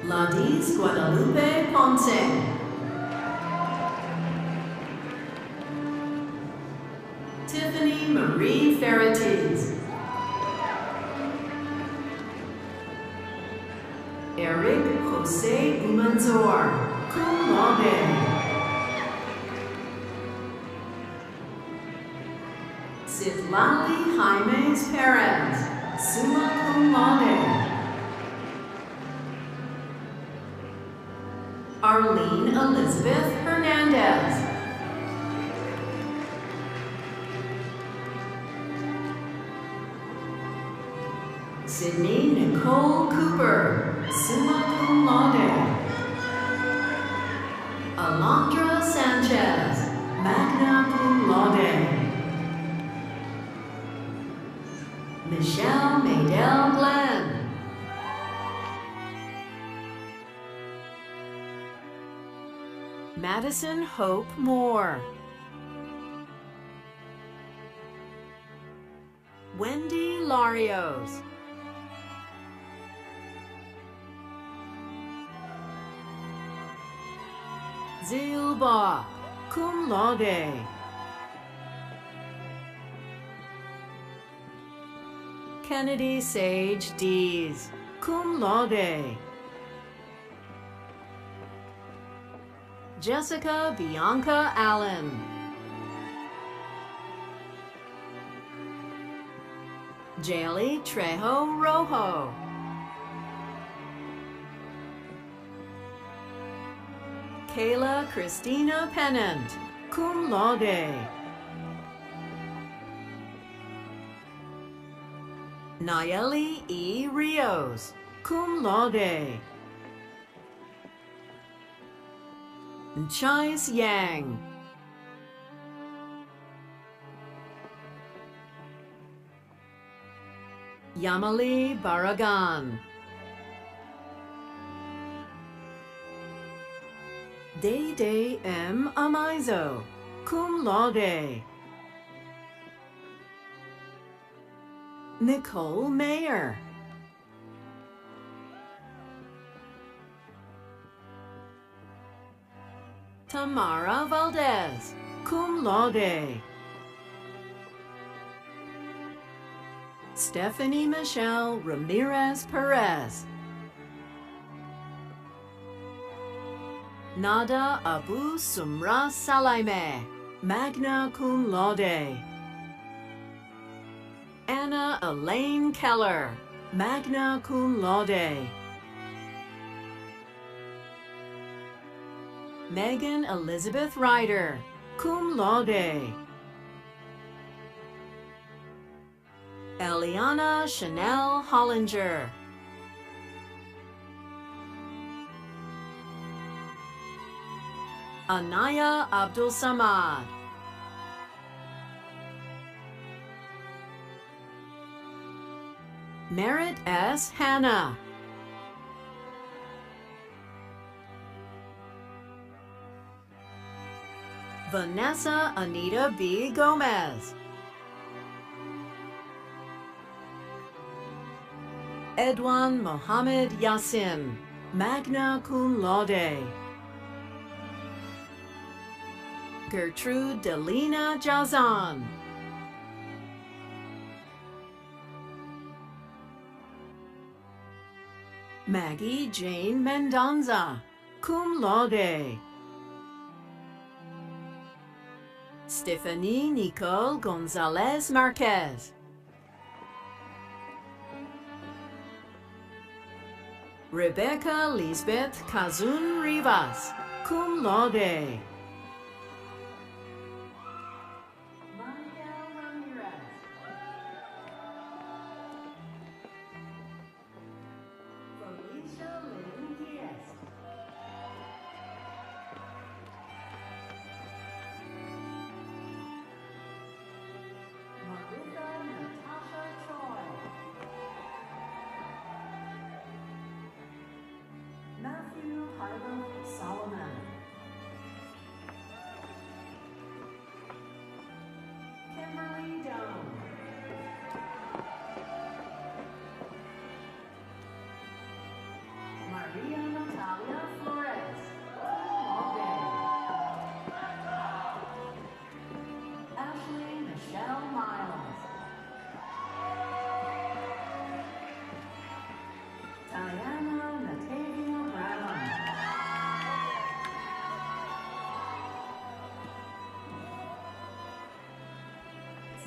Ladis Guadalupe Ponce. Tiffany Marie Ferretis. Eric Jose Umanzor, cum laude. Citlali Jaimes Perez, summa cum laude. Arlene Elizabeth Hernandez. Sydney Nicole Cooper, summa cum laude. Alondra Sanchez, magna cum laude. Michelle Maydell Glenn. Madison Hope Moore. Wendy Larios. Zilba, cum laude. Kennedy Sage Dees, cum laude. Jessica Bianca Allen. Jaylee Trejo Rojo. Kayla Christina Pennant, cum laude. Nayeli E. Rios, cum laude. Chais Yang. Yamali Baragan. Day M. Amizo, cum laude. Nicole Mayer. Tamara Valdez, cum laude. Stephanie Michelle Ramirez Perez. Nada Abu Sumra Salaime, magna cum laude. Anna Elaine Keller, magna cum laude. Megan Elizabeth Ryder, cum laude. Eliana Chanel Hollinger. Anaya Abdul Samad. Merritt S. Hanna. Vanessa Anita B. Gomez. Edwan Mohammed Yassin, magna cum laude. Gertrude Delina Jazan. Maggie Jane Mendonza, cum laude. Stephanie Nicole Gonzalez Marquez. Rebecca Lisbeth Kazun Rivas, cum laude.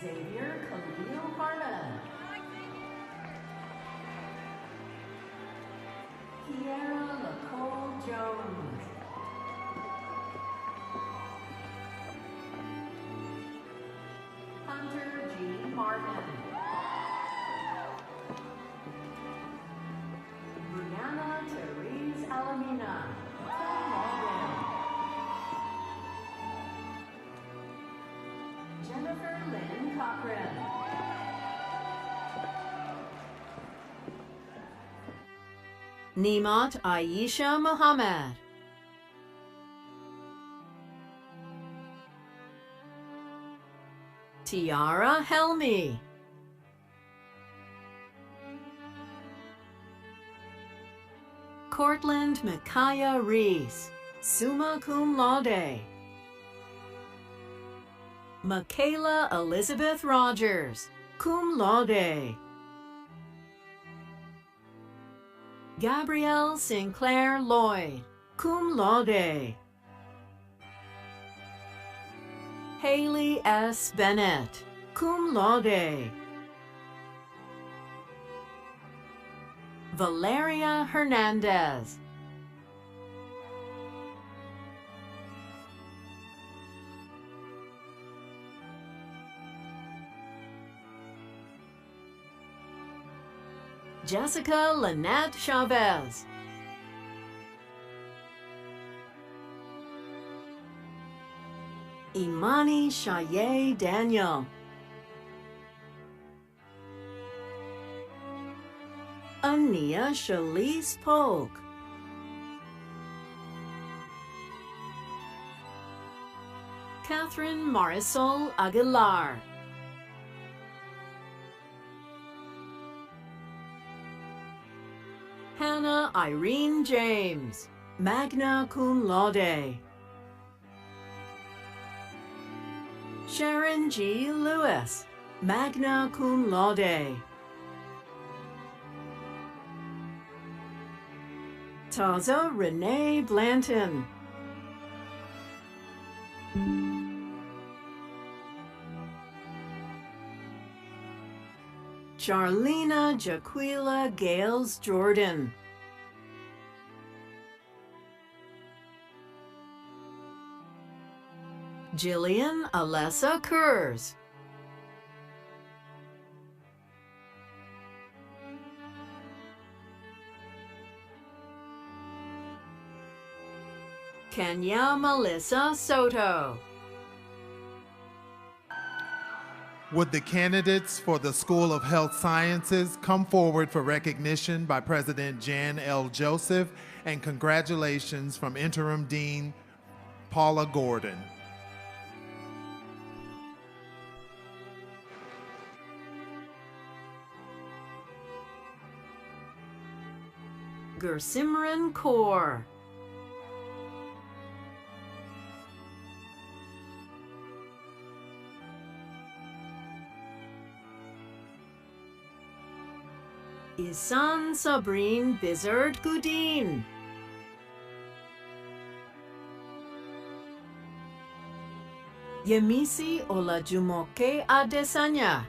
Xavier Khalil Harmon. Kiara Nicole Jones. Hunter G. Martin. Brianna Therese Alamina. Cum laude. Jennifer Lynn Cochran. Nimat Aisha Mohammed. Tiara Helmi. Cortland Micaiah Reese, summa cum laude. Michaela Elizabeth Rogers, cum laude. Gabrielle Sinclair Lloyd, cum laude. Haley S. Bennett, cum laude. Valeria Hernandez. Jessica Lynette Chavez. Imani Shaye Daniel. Ania Shalise Polk. Catherine Marisol Aguilar. Hannah Irene James, magna cum laude. Sharon G. Lewis, magna cum laude. Taza Renee Blanton. Charlena Jaquila Gales Jordan. Jillian Alessa Kurz. Kenya Melissa Soto. Would the candidates for the School of Health Sciences come forward for recognition by President Jan L. Joseph, and congratulations from Interim Dean Paula Gordon. Gursimran Kaur. Isan Sabrine Bizard Gudin. Yemisi Olajumoke Adesanya.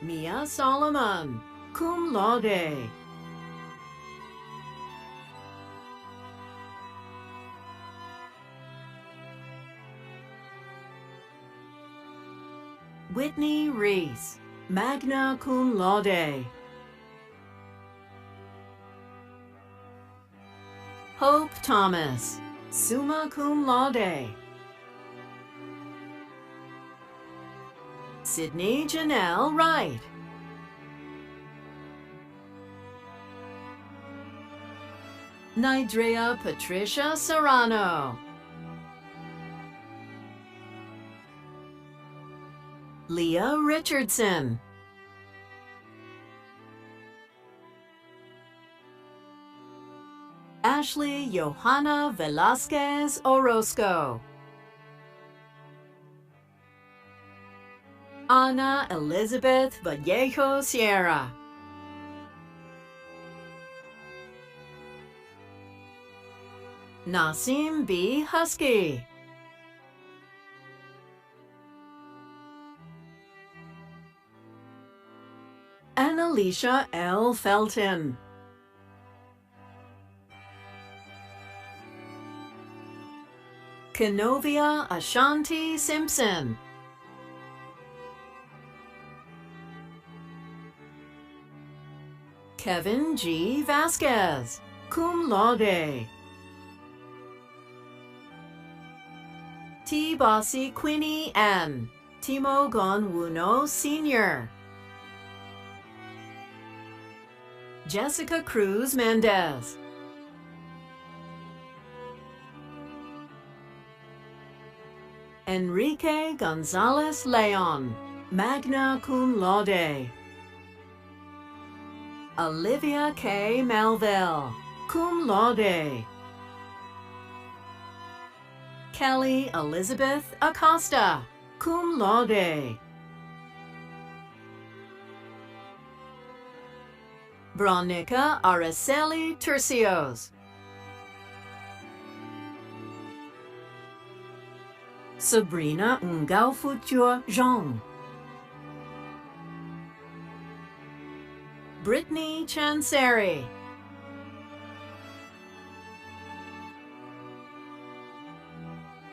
Mia Solomon, cum laude. Whitney Reese, magna cum laude. Hope Thomas, summa cum laude. Sydney Janelle Wright. Nidrea Patricia Serrano. Leah Richardson. Ashley Johanna Velasquez Orozco. Ana Elizabeth Vallejo Sierra. Nasim B. Husky. And Alicia L. Felton. Kenovia Ashanti Simpson. Kevin G. Vasquez, cum laude. T. Bossy Quinny N. Timo Gonwuno Sr. Jessica Cruz Mendez. Enrique Gonzalez Leon, magna cum laude. Olivia K. Melville, cum laude. Kelly Elizabeth Acosta, cum laude. Bronica Araceli Tercios. Sabrina Ngaufutua Jean. Brittany Chanseri.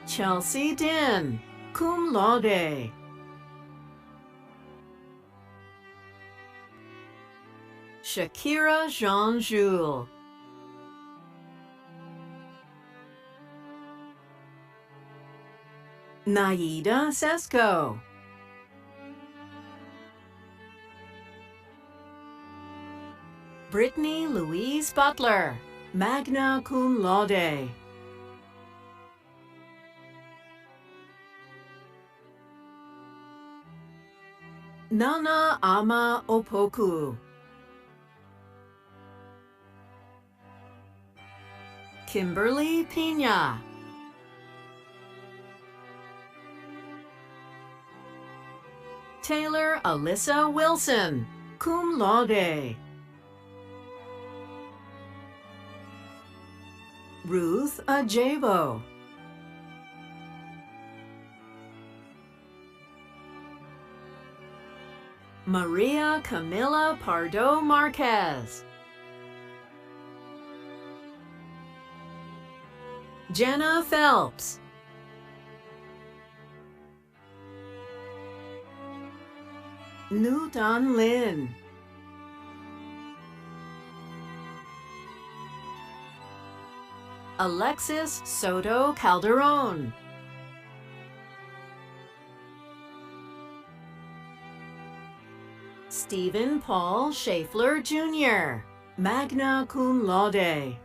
Chelsea Din, cum laude. Shakira Jean-Jules. Naida Sesko. Brittany Louise Butler, magna cum laude. Nana Ama Opoku. Kimberly Pina. Taylor Alyssa Wilson, cum laude. Ruth Ajabo. Maria Camila Pardo Marquez. Jenna Phelps. Nutan Lin. Alexis Soto Calderon. Stephen Paul Schaeffler, Jr., magna cum laude.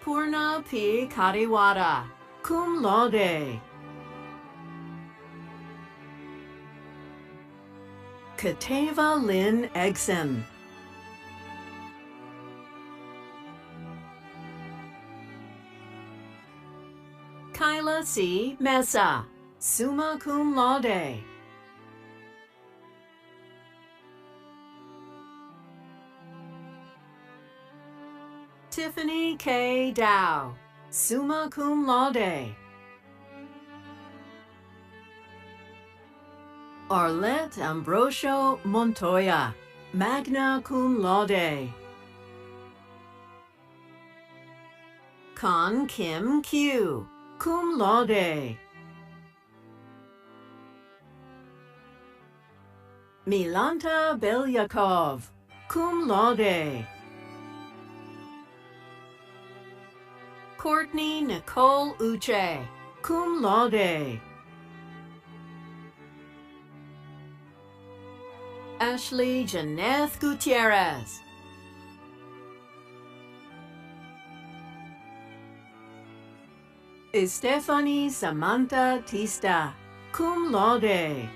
Purna P. Kariwara, cum laude. Kateva Lynn Eggson. Kyla C. Mesa, summa cum laude. Tiffany K. Dow, summa cum laude. Arlette Ambrosio Montoya, magna cum laude. Con Kim Q, cum laude. Milanta Belyakov, cum laude. Courtney Nicole Uche, cum laude. Ashley Janeth Gutierrez. Estefany Samantha Tista, cum laude.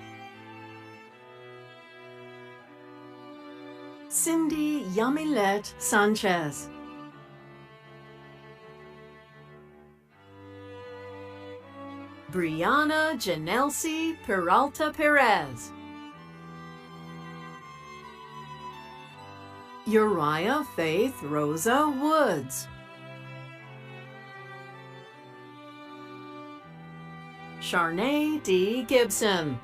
Cindy Yamilet Sanchez. Brianna Janelsi Peralta Perez. Uriah Faith Rosa Woods. Sharnay D. Gibson.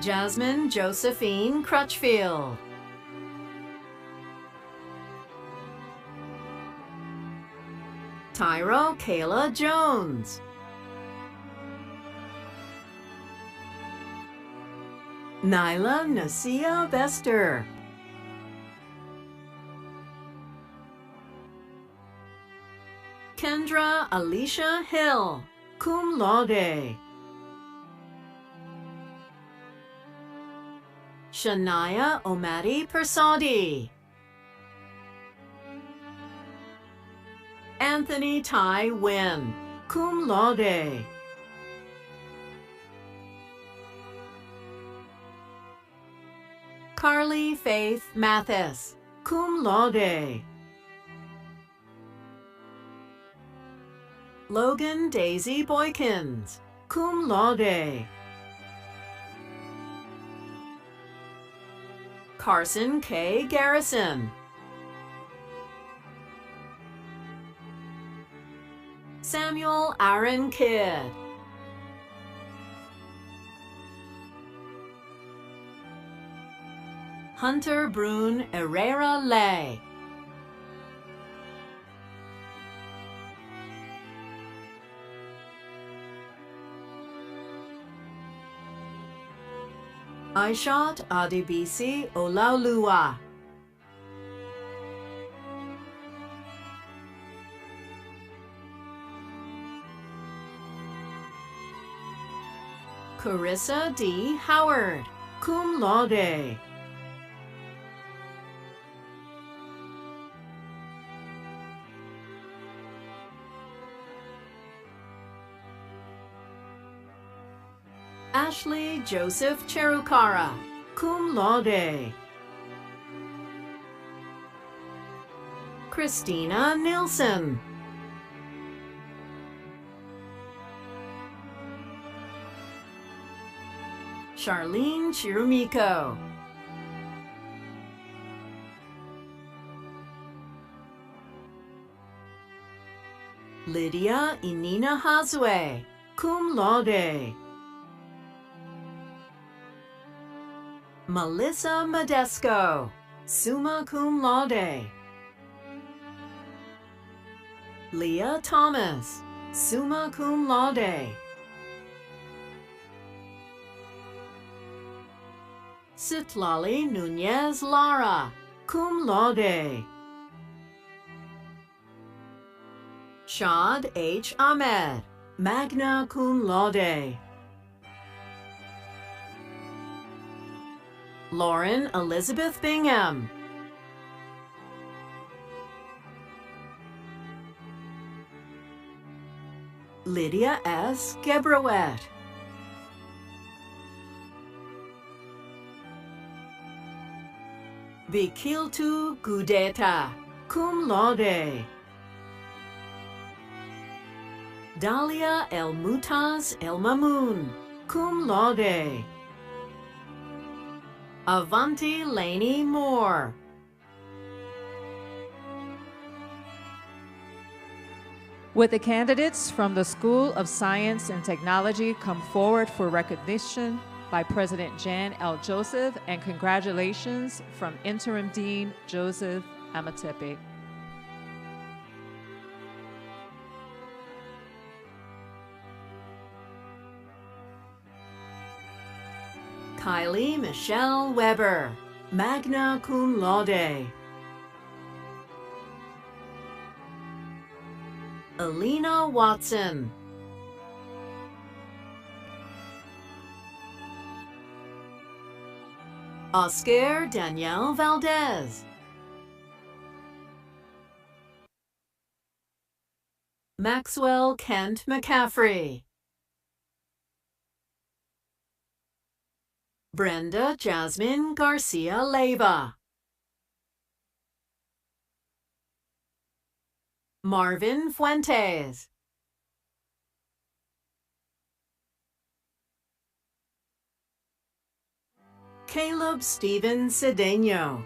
Jasmine Josephine Crutchfield. Tyro Kayla Jones. Nyla Nasia Bester. Kendra Alicia Hill, cum laude. Shania Omadi Persadi. Anthony Tai Wynn, cum laude. Carly Faith Mathis, cum laude. Logan Daisy Boykins, cum laude. Carson K. Garrison. Samuel Aaron Kidd. Hunter Brune Herrera Lay. Aishat Adibisi Olaoluwa. Carissa D. Howard, cum laude. Ashley Joseph Cherukara, cum laude. Christina Nilsson. Charlene Chirumiko. Lydia Inina Hazwe, cum laude. Melissa Modesto, summa cum laude. Leah Thomas, summa cum laude. Citlali Nunez Lara, cum laude. Shad H. Ahmed, magna cum laude. Lauren Elizabeth Bingham. Lydia S. Gebrowet. Bikiltu Gudeta, cum laude. Dalia El Mutaz El Mamoun, cum laude. Avanti Laney Moore. Would the candidates from the School of Science and Technology come forward for recognition by President Jan L. Joseph, and congratulations from Interim Dean Joseph Amatepe. Kylie Michelle Weber, magna cum laude. Alina Watson. Oscar Danielle Valdez. Maxwell Kent McCaffrey. Brenda Jasmine Garcia Leyva. Marvin Fuentes. Caleb Steven Cedeno.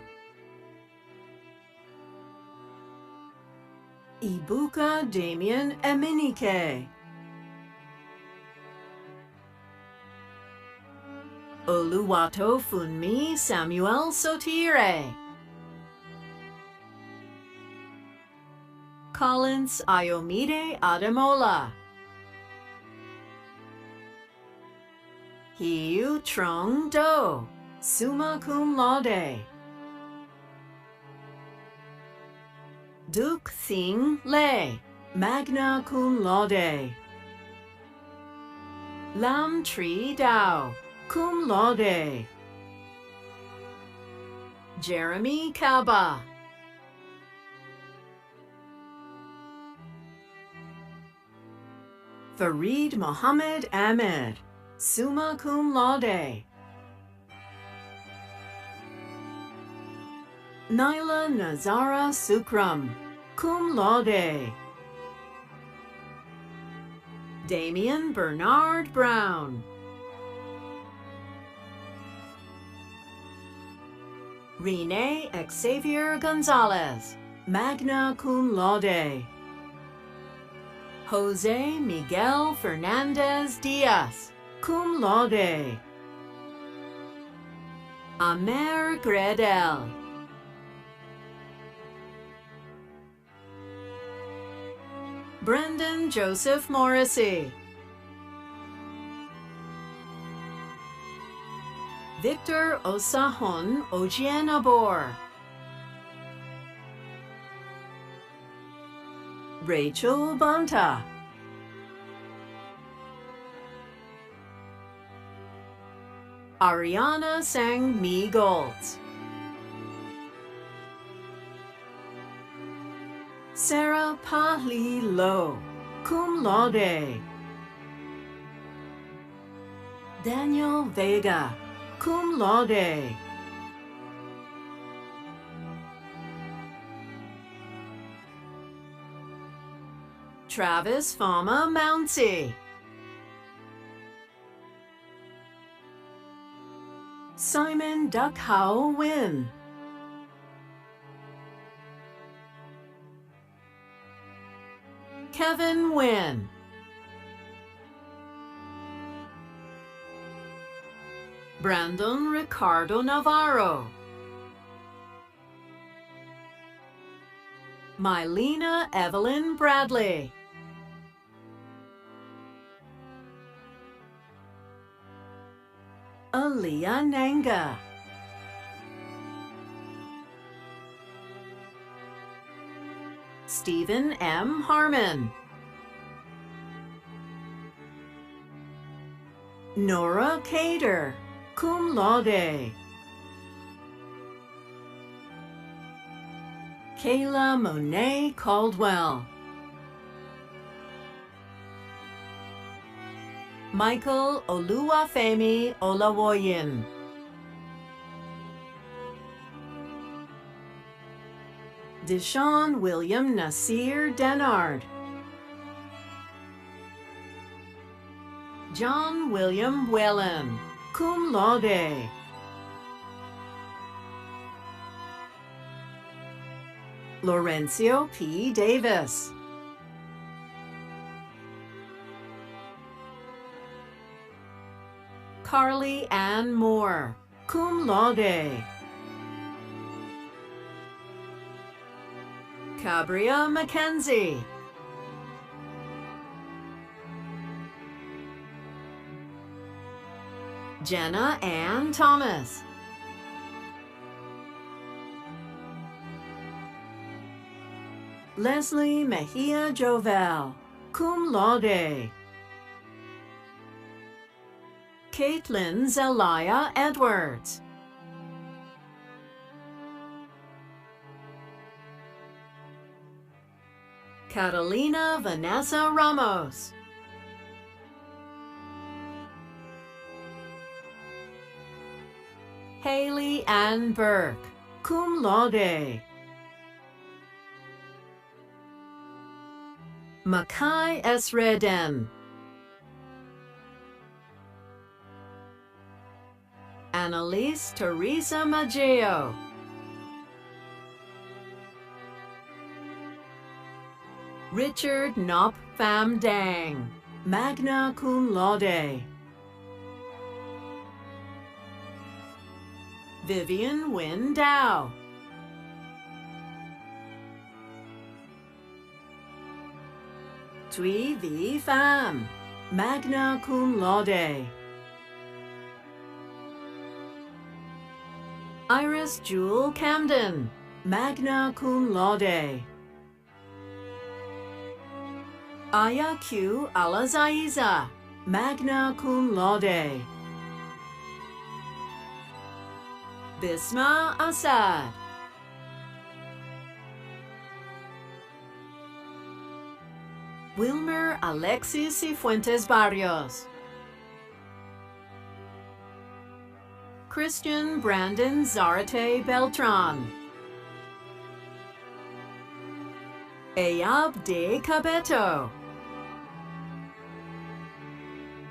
Ibuka Damian Emenike. Oluwato Funmi Samuel Sotire. Collins Ayomide Ademola. Hiu Trong Do, summa cum laude. Duke Thing Le, magna cum laude. Lam Tri Dao, cum laude. Jeremy Kaba. Fareed Mohammed Ahmed, summa cum laude. Naila Nazara Sukram, cum laude. Damian Bernard Brown. Rene Xavier Gonzalez, magna cum laude. Jose Miguel Fernandez Diaz, cum laude. Amer Gredel. Brendan Joseph Morrissey. Victor Osahon Ojienabor. Rachel Banta. Ariana Sang Mi Golds. Sarah Pali Lo, cum laude. Daniel Vega, cum laude. Travis Fama Mounsey. Simon Duck Hao Win. Kevin Wynn. Brandon Ricardo Navarro. Mylena Evelyn Bradley. Aaliyah Nanga. Stephen M. Harmon. Nora Cater, cum laude. Kayla Monet Caldwell. Michael Oluwafemi Olawoyin. Deshaun William Nasir Denard. John William Whelan, cum laude. Laurencio P. Davis. Carly Ann Moore, cum laude. Cabria Mackenzie. Jenna Ann Thomas. Leslie Mejia Jovel, cum laude. Caitlin Zelaya Edwards. Catalina Vanessa Ramos. Haley Ann Burke, cum laude. Makai Esreden. Annalise Teresa Maggio. Richard Nop Pham Dang, magna cum laude. Vivian Wynn Dow. Tui V Pham, magna cum laude. Iris Jewel Camden, magna cum laude. Aya Q. Alazaiza, magna cum laude. Bisma Assad. Wilmer Alexis Cifuentes Barrios. Christian Brandon Zarate Beltran. Ayab De Cabeto.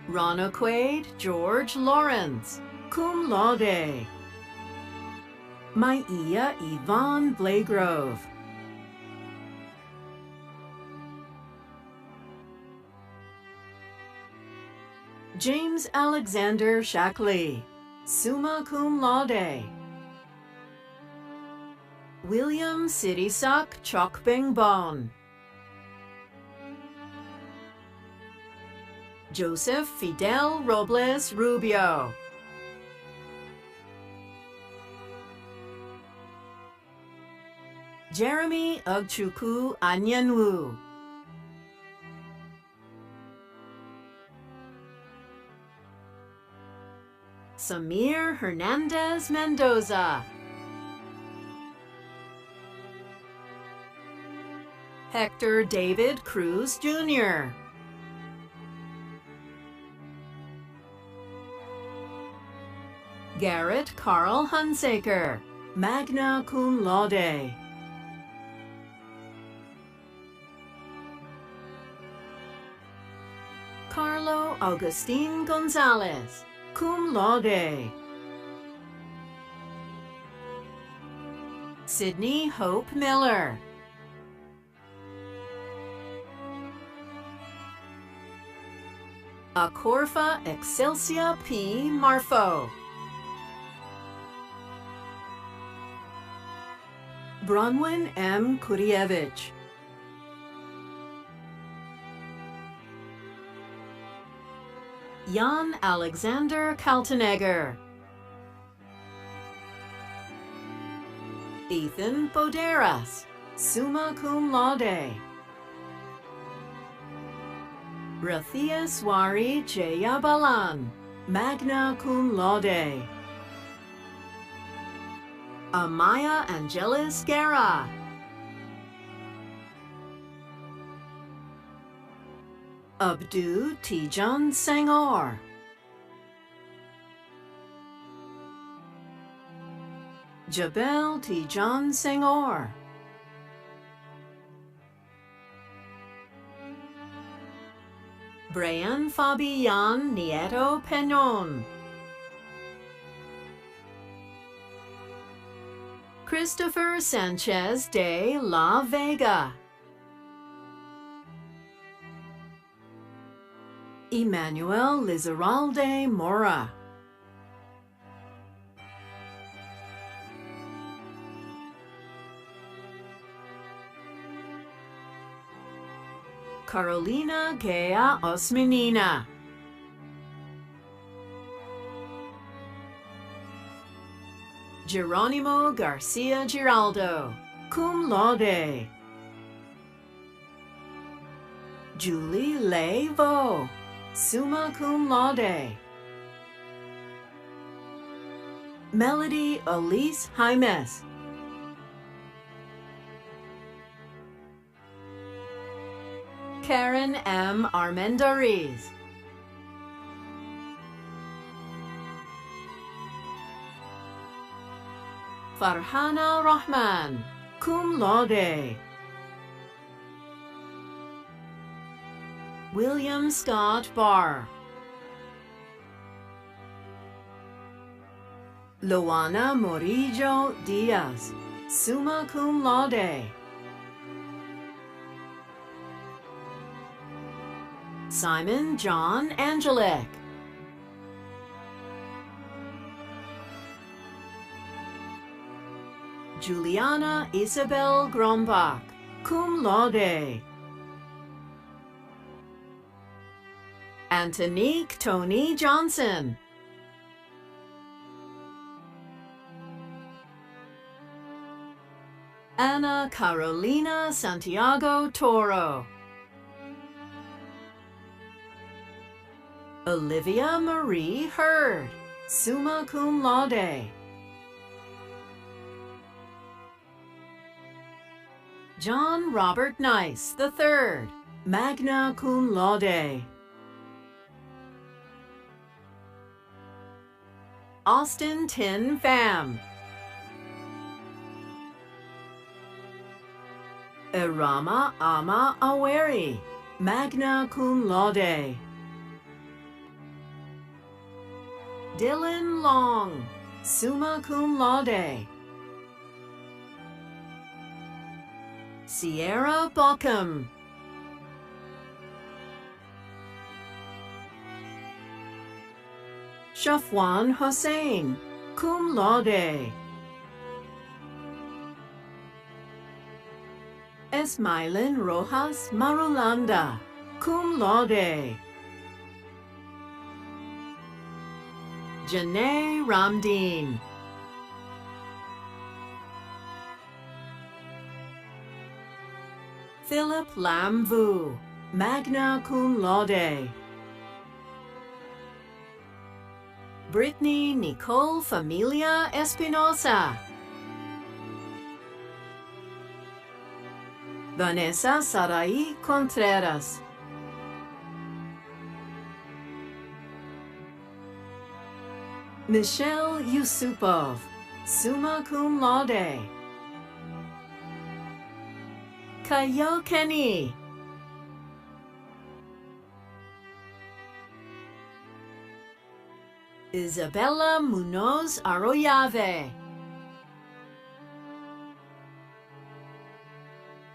Ronaquade George Lawrence, cum laude. Maia Yvonne Blagrove. James Alexander Shackley, summa cum laude. William Sidisak Chokbengbon. Joseph Fidel Robles Rubio. Jeremy Ugchukwu Anyanwu. Samir Hernandez Mendoza. Hector David Cruz Jr. Garrett Carl Hunsaker, magna cum laude. Carlo Augustine Gonzalez, cum laude. Sydney Hope Miller. Acorfa Excelsia P. Marfo. Bronwyn M. Kurievich. Jan Alexander Kaltenegger. Ethan Boderas, summa cum laude. Rathia Swari Jayabalan, magna cum laude. Amaya Angelis Guerra. Abdu Tijan Senghor. Jabel Tijan Senghor. Brian Fabian Nieto Peñon. Christopher Sanchez de la Vega. Emmanuel Lizarralde Mora. Carolina Gea Osminina. Geronimo Garcia Giraldo, cum laude. Julie Lei Vo, summa cum laude. Melody Elise Jaimes. Karen M. Armendariz. Farhana Rahman, cum laude. William Scott Barr. Loana Morillo Diaz, summa cum laude. Simon John Angelic. Juliana Isabel Grombach, cum laude. Antonique Tony Johnson. Ana Carolina Santiago Toro. Olivia Marie Hurd, summa cum laude. John Robert Nice III, magna cum laude. Austin Tin Pham. Irama Ama Aweri, magna cum laude. Dylan Long, summa cum laude. Sierra Bockham. Shafwan Hussain, cum laude. Esmailin Rojas Marulanda, cum laude. Janae Ramdeen. Philip Lam Vu, magna cum laude. Brittany Nicole Familia Espinosa. Vanessa Sarai Contreras. Michelle Yusupov, summa cum laude. Kayo Kenny. Isabella Munoz Arroyave.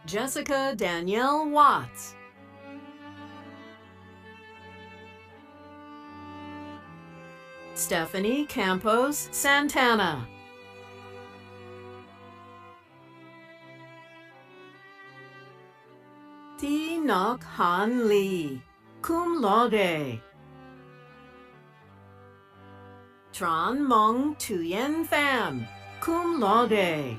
Jessica Danielle Watts. Stephanie Campos Santana. Thi Ngoc Han Lee, cum laude. Tran Mong Tuyen Pham, cum laude.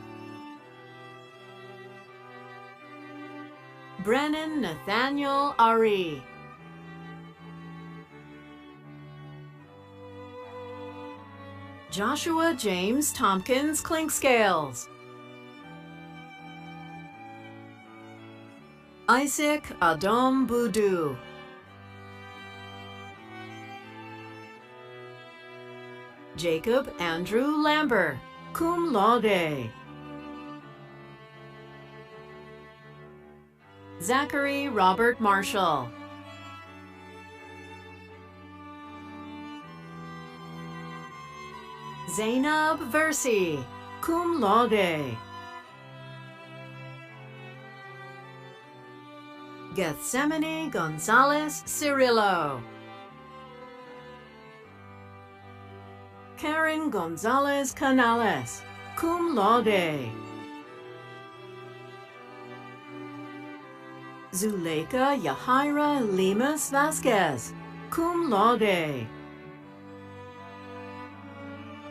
Brennan Nathaniel Ari. Joshua James Tompkins Clinkscales. Isaac Adom Boudou. Jacob Andrew Lambert, cum laude. Zachary Robert Marshall. Zainab Versi, cum laude. Gethsemane Gonzalez Cirillo. Karen Gonzalez Canales, cum laude. Zuleika Yahaira Limas Vasquez, cum laude.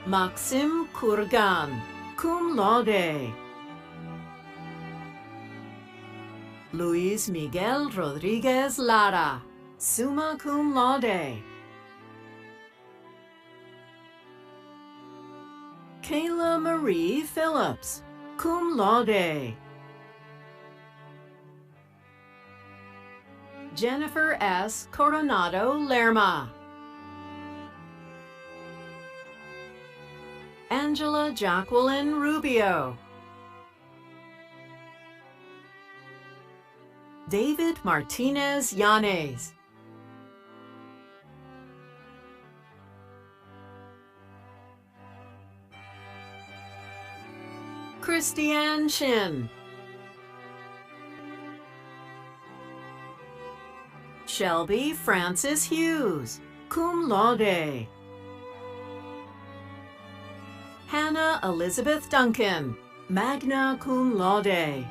Maxim Kurgan, cum laude. Luis Miguel Rodriguez Lara, summa cum laude. Kayla Marie Phillips, cum laude. Jennifer S. Coronado Lerma. Angela Jacqueline Rubio. David Martinez Yanes. Christiane Shin. Shelby Francis Hughes, cum laude. Hannah Elizabeth Duncan, magna cum laude.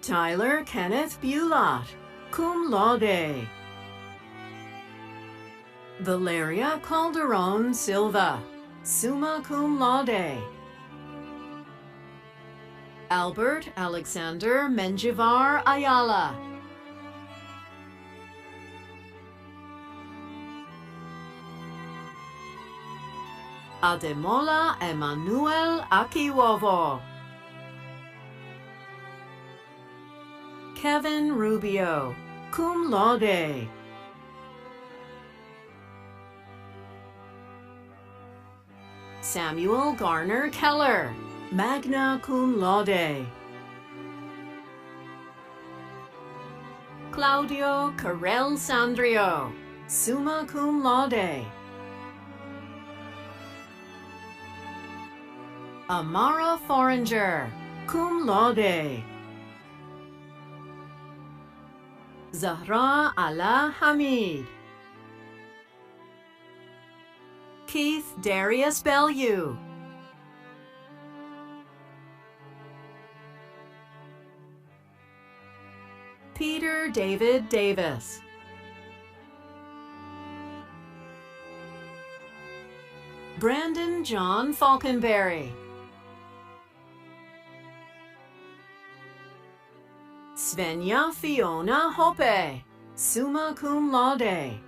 Tyler Kenneth Bulot, cum laude. Valeria Calderon Silva, summa cum laude. Albert Alexander Menjivar Ayala. Ademola Emmanuel Akiwovo. Kevin Rubio, cum laude. Samuel Garner Keller, magna cum laude. Claudio Carrel Sandrio, summa cum laude. Amara Foringer, cum laude. Zahra Ala Hamid. Keith Darius Bellew. Peter David Davis. Brandon John Falconberry. Svenja Fiona Hoppe, summa cum laude.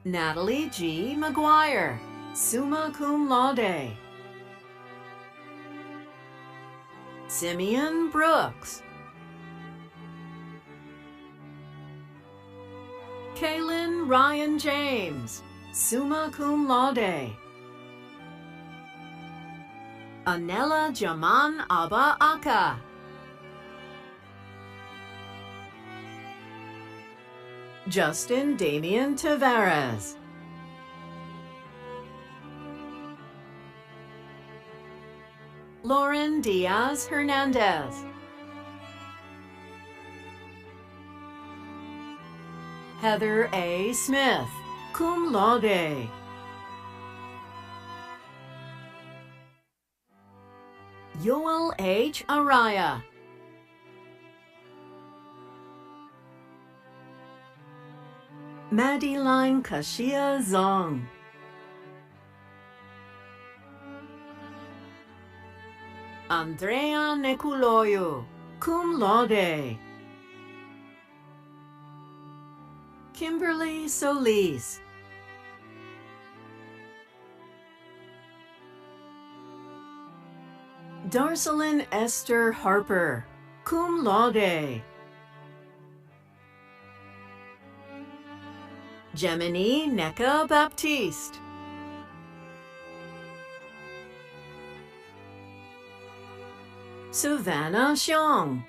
Natalie G. McGuire, summa cum laude. Simeon Brooks. Kaylin Ryan James, summa cum laude. Anela Jaman Abba Aka. Justin Damian Tavares. Lauren Diaz Hernandez. Heather A. Smith, cum laude. Yoel H. Araya. Madeline Kashia Zong. Andrea Nekuloyo, cum laude. Kimberly Solis. Darcelyn Esther Harper, cum laude. Gemini Neka Baptiste. Savannah Xiong.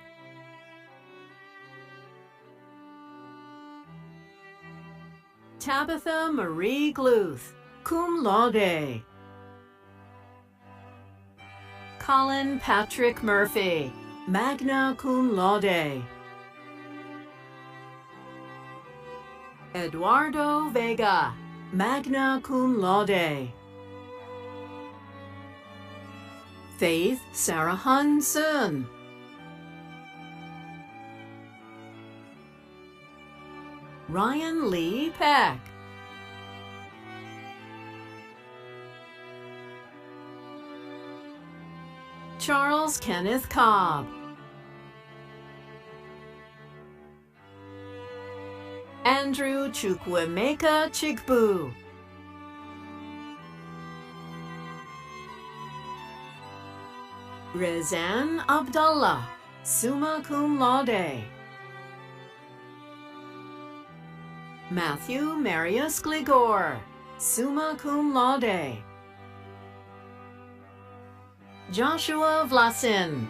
Tabitha Marie Gluth, cum laude. Colin Patrick Murphy, magna cum laude. Eduardo Vega, magna cum laude. Faith Sarahan Sun. Ryan Lee Peck. Charles Kenneth Cobb. Andrew Chukwemeka Chigbu. Rezan Abdullah, summa cum laude. Matthew Marius Gligor, summa cum laude. Joshua Vlasin.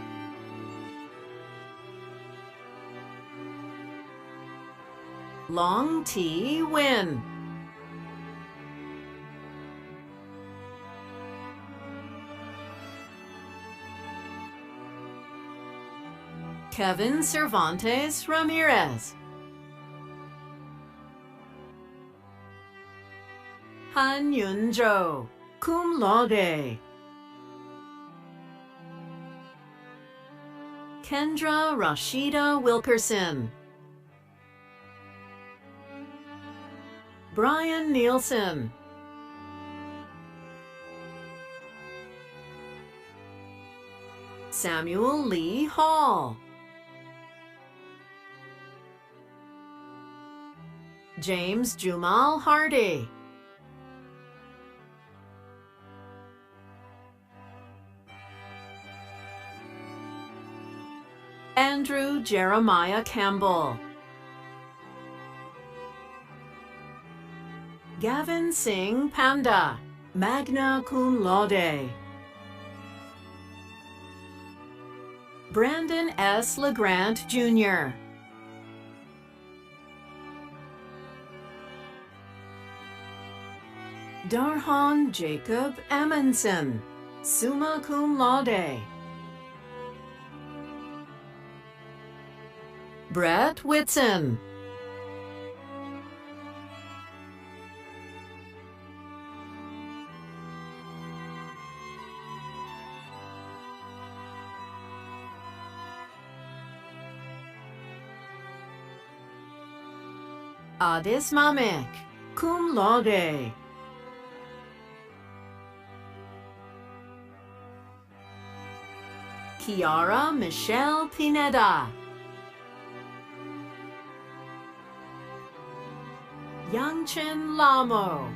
Long T. Win. Kevin Cervantes Ramirez. Han Yun Zhou, cum laude. Kendra Rashida Wilkerson. Brian Nielsen. Samuel Lee Hall. James Jumal Hardy. Andrew Jeremiah Campbell. Gavin Singh Panda, magna cum laude. Brandon S. LeGrand, Jr. Darhan Jacob Amundsen, summa cum laude. Brett Whitson. Adis Mamek, cum laude. Kiara Michelle Pineda. Yangchen Lamo.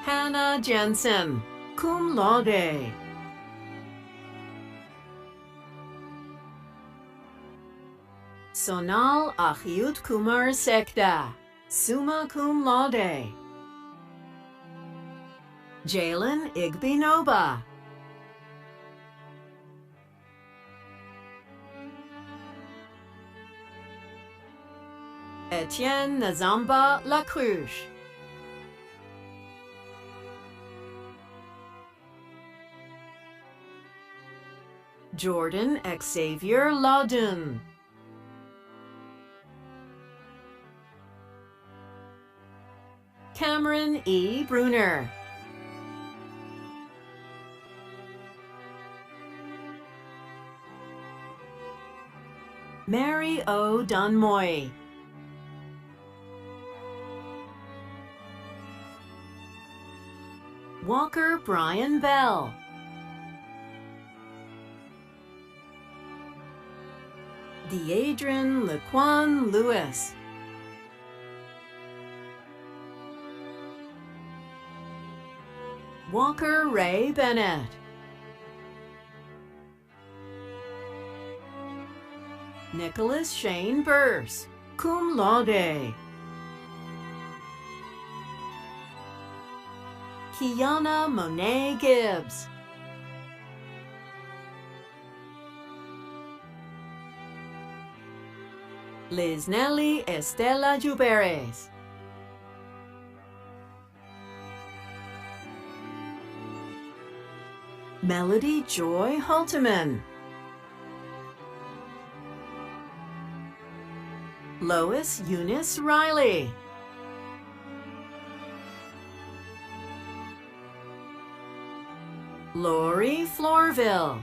Hannah Jensen, cum laude. Sonal Ahyut Kumar Sekda, summa cum laude. Jalen Igbinoba. Etienne Nazamba Lacruche. Jordan Xavier Laudun. Cameron E. Bruner. Mary O. Dunmoy. Walker Brian Bell. Deadrin Laquan Lewis. Walker Ray Bennett. Nicholas Shane Burse, cum laude. Kiana Monet Gibbs. Liz Nelly Estela Juberes. Melody Joy Halteman. Lois Eunice Riley. Lori Florville.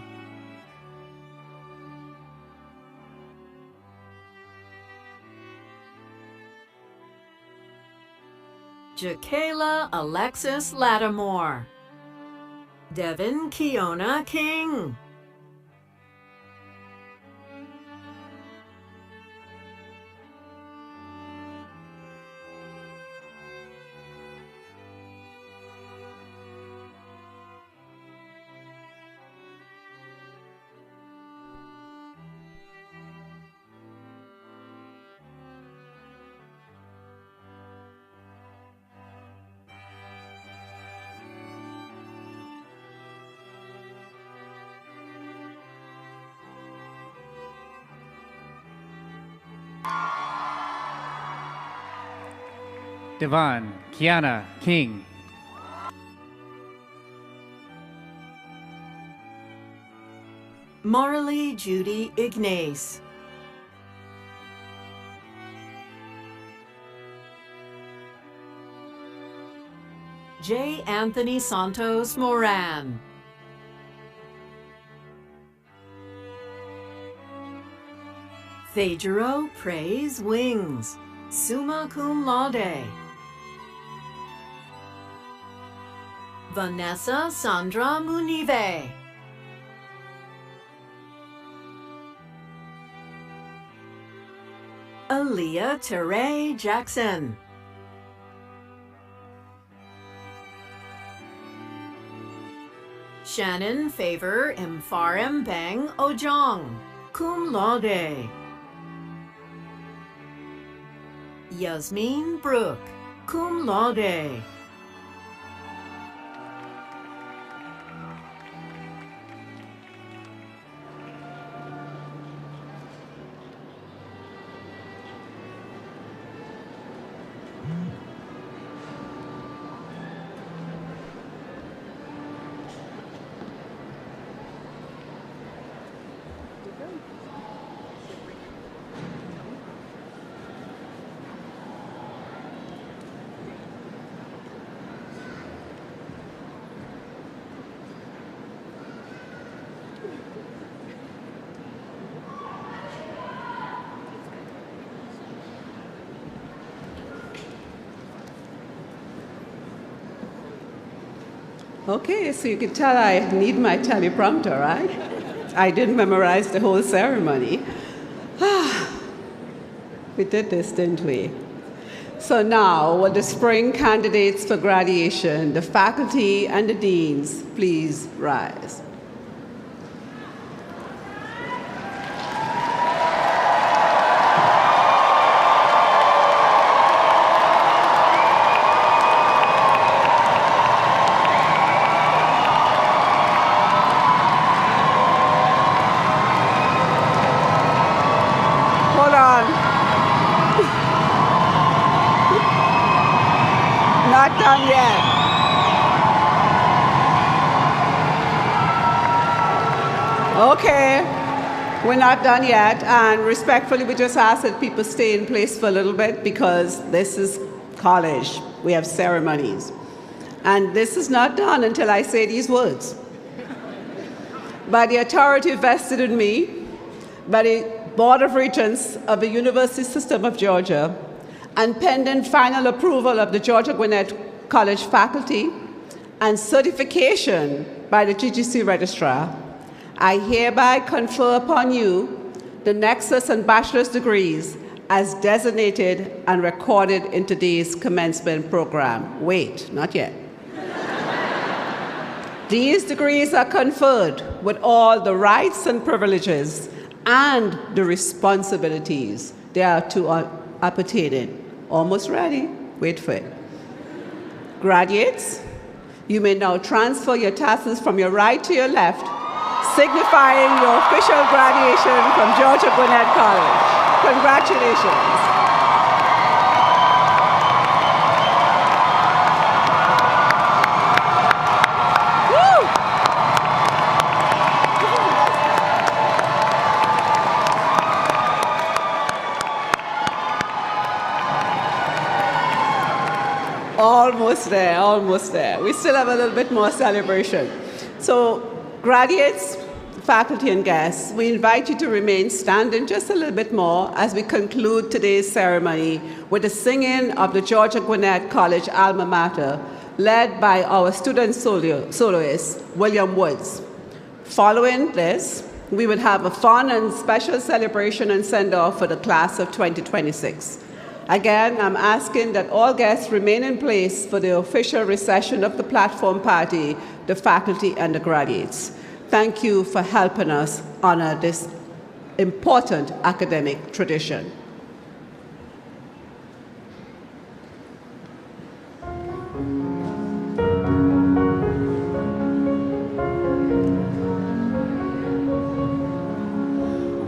Jakayla Alexis Lattimore. Devin Kiona King. Devon Kiana King. Marley Judy Ignace. J. Anthony Santos Moran. Thejero Praise Wings, summa cum laude. Vanessa Sandra Munive. Aaliyah Teray Jackson. Shannon Favor Mfarem Bang Ojong, cum laude. Yasmin Brooke, cum laude. Okay, so you can tell I need my teleprompter, right? I didn't memorize the whole ceremony. We did this, didn't we? So now, will the spring candidates for graduation, the faculty and the deans, please rise. Not done yet. Okay, we're not done yet, and respectfully, we just ask that people stay in place for a little bit because this is college. We have ceremonies. And this is not done until I say these words. By the authority vested in me, by the Board of Regents of the University System of Georgia, and pending final approval of the Georgia Gwinnett College faculty and certification by the GGC Registrar, I hereby confer upon you the Nexus and Bachelor's degrees as designated and recorded in today's commencement program. Wait, not yet. These degrees are conferred with all the rights and privileges and the responsibilities they are to appertain. Almost ready? Wait for it. Graduates, you may now transfer your tassels from your right to your left, signifying your official graduation from Georgia Gwinnett College. Congratulations. Almost there, almost there. We still have a little bit more celebration. So, graduates, faculty, and guests, we invite you to remain standing just a little bit more as we conclude today's ceremony with the singing of the Georgia Gwinnett College alma mater, led by our student soloist, William Woods. Following this, we will have a fun and special celebration and send-off for the class of 2026. Again, I'm asking that all guests remain in place for the official recession of the platform party, the faculty and the graduates. Thank you for helping us honor this important academic tradition.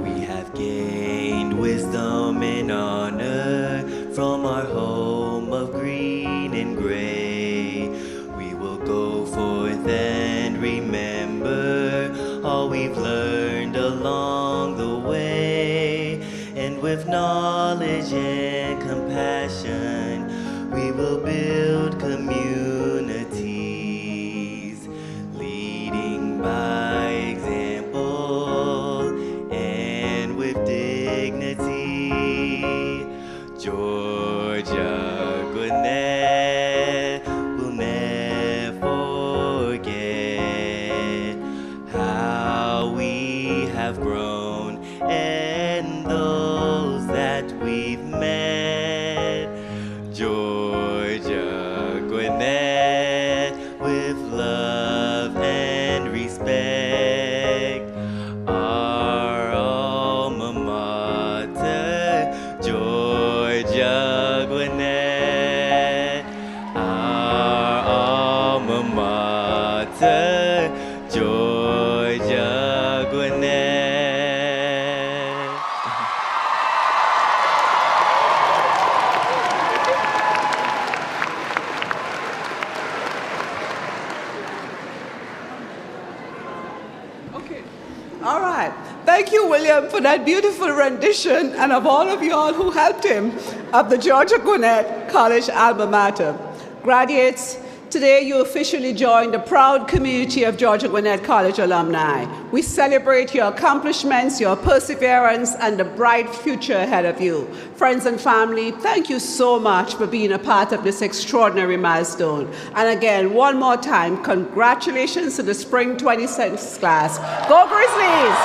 We have gained wisdom and honor from our home of green and gray. We will go forth and remember all we've learned along the way. And with knowledge and compassion, we will build communities, leading by example and with dignity. Georgia Gwinnett will never forget how we have grown and those that we've met. Georgia Gwinnett with love and respect. Our alma mater, Georgia Gwinnett, our alma mater, Georgia Gwinnett. Okay. All right. Thank you, William, for that beautiful rendition, and of all of y'all who helped him, of the Georgia Gwinnett College alma mater. Graduates, today you officially join the proud community of Georgia Gwinnett College alumni. We celebrate your accomplishments, your perseverance, and the bright future ahead of you. Friends and family, thank you so much for being a part of this extraordinary milestone. And again, one more time, congratulations to the Spring 26 class. Go Grizzlies!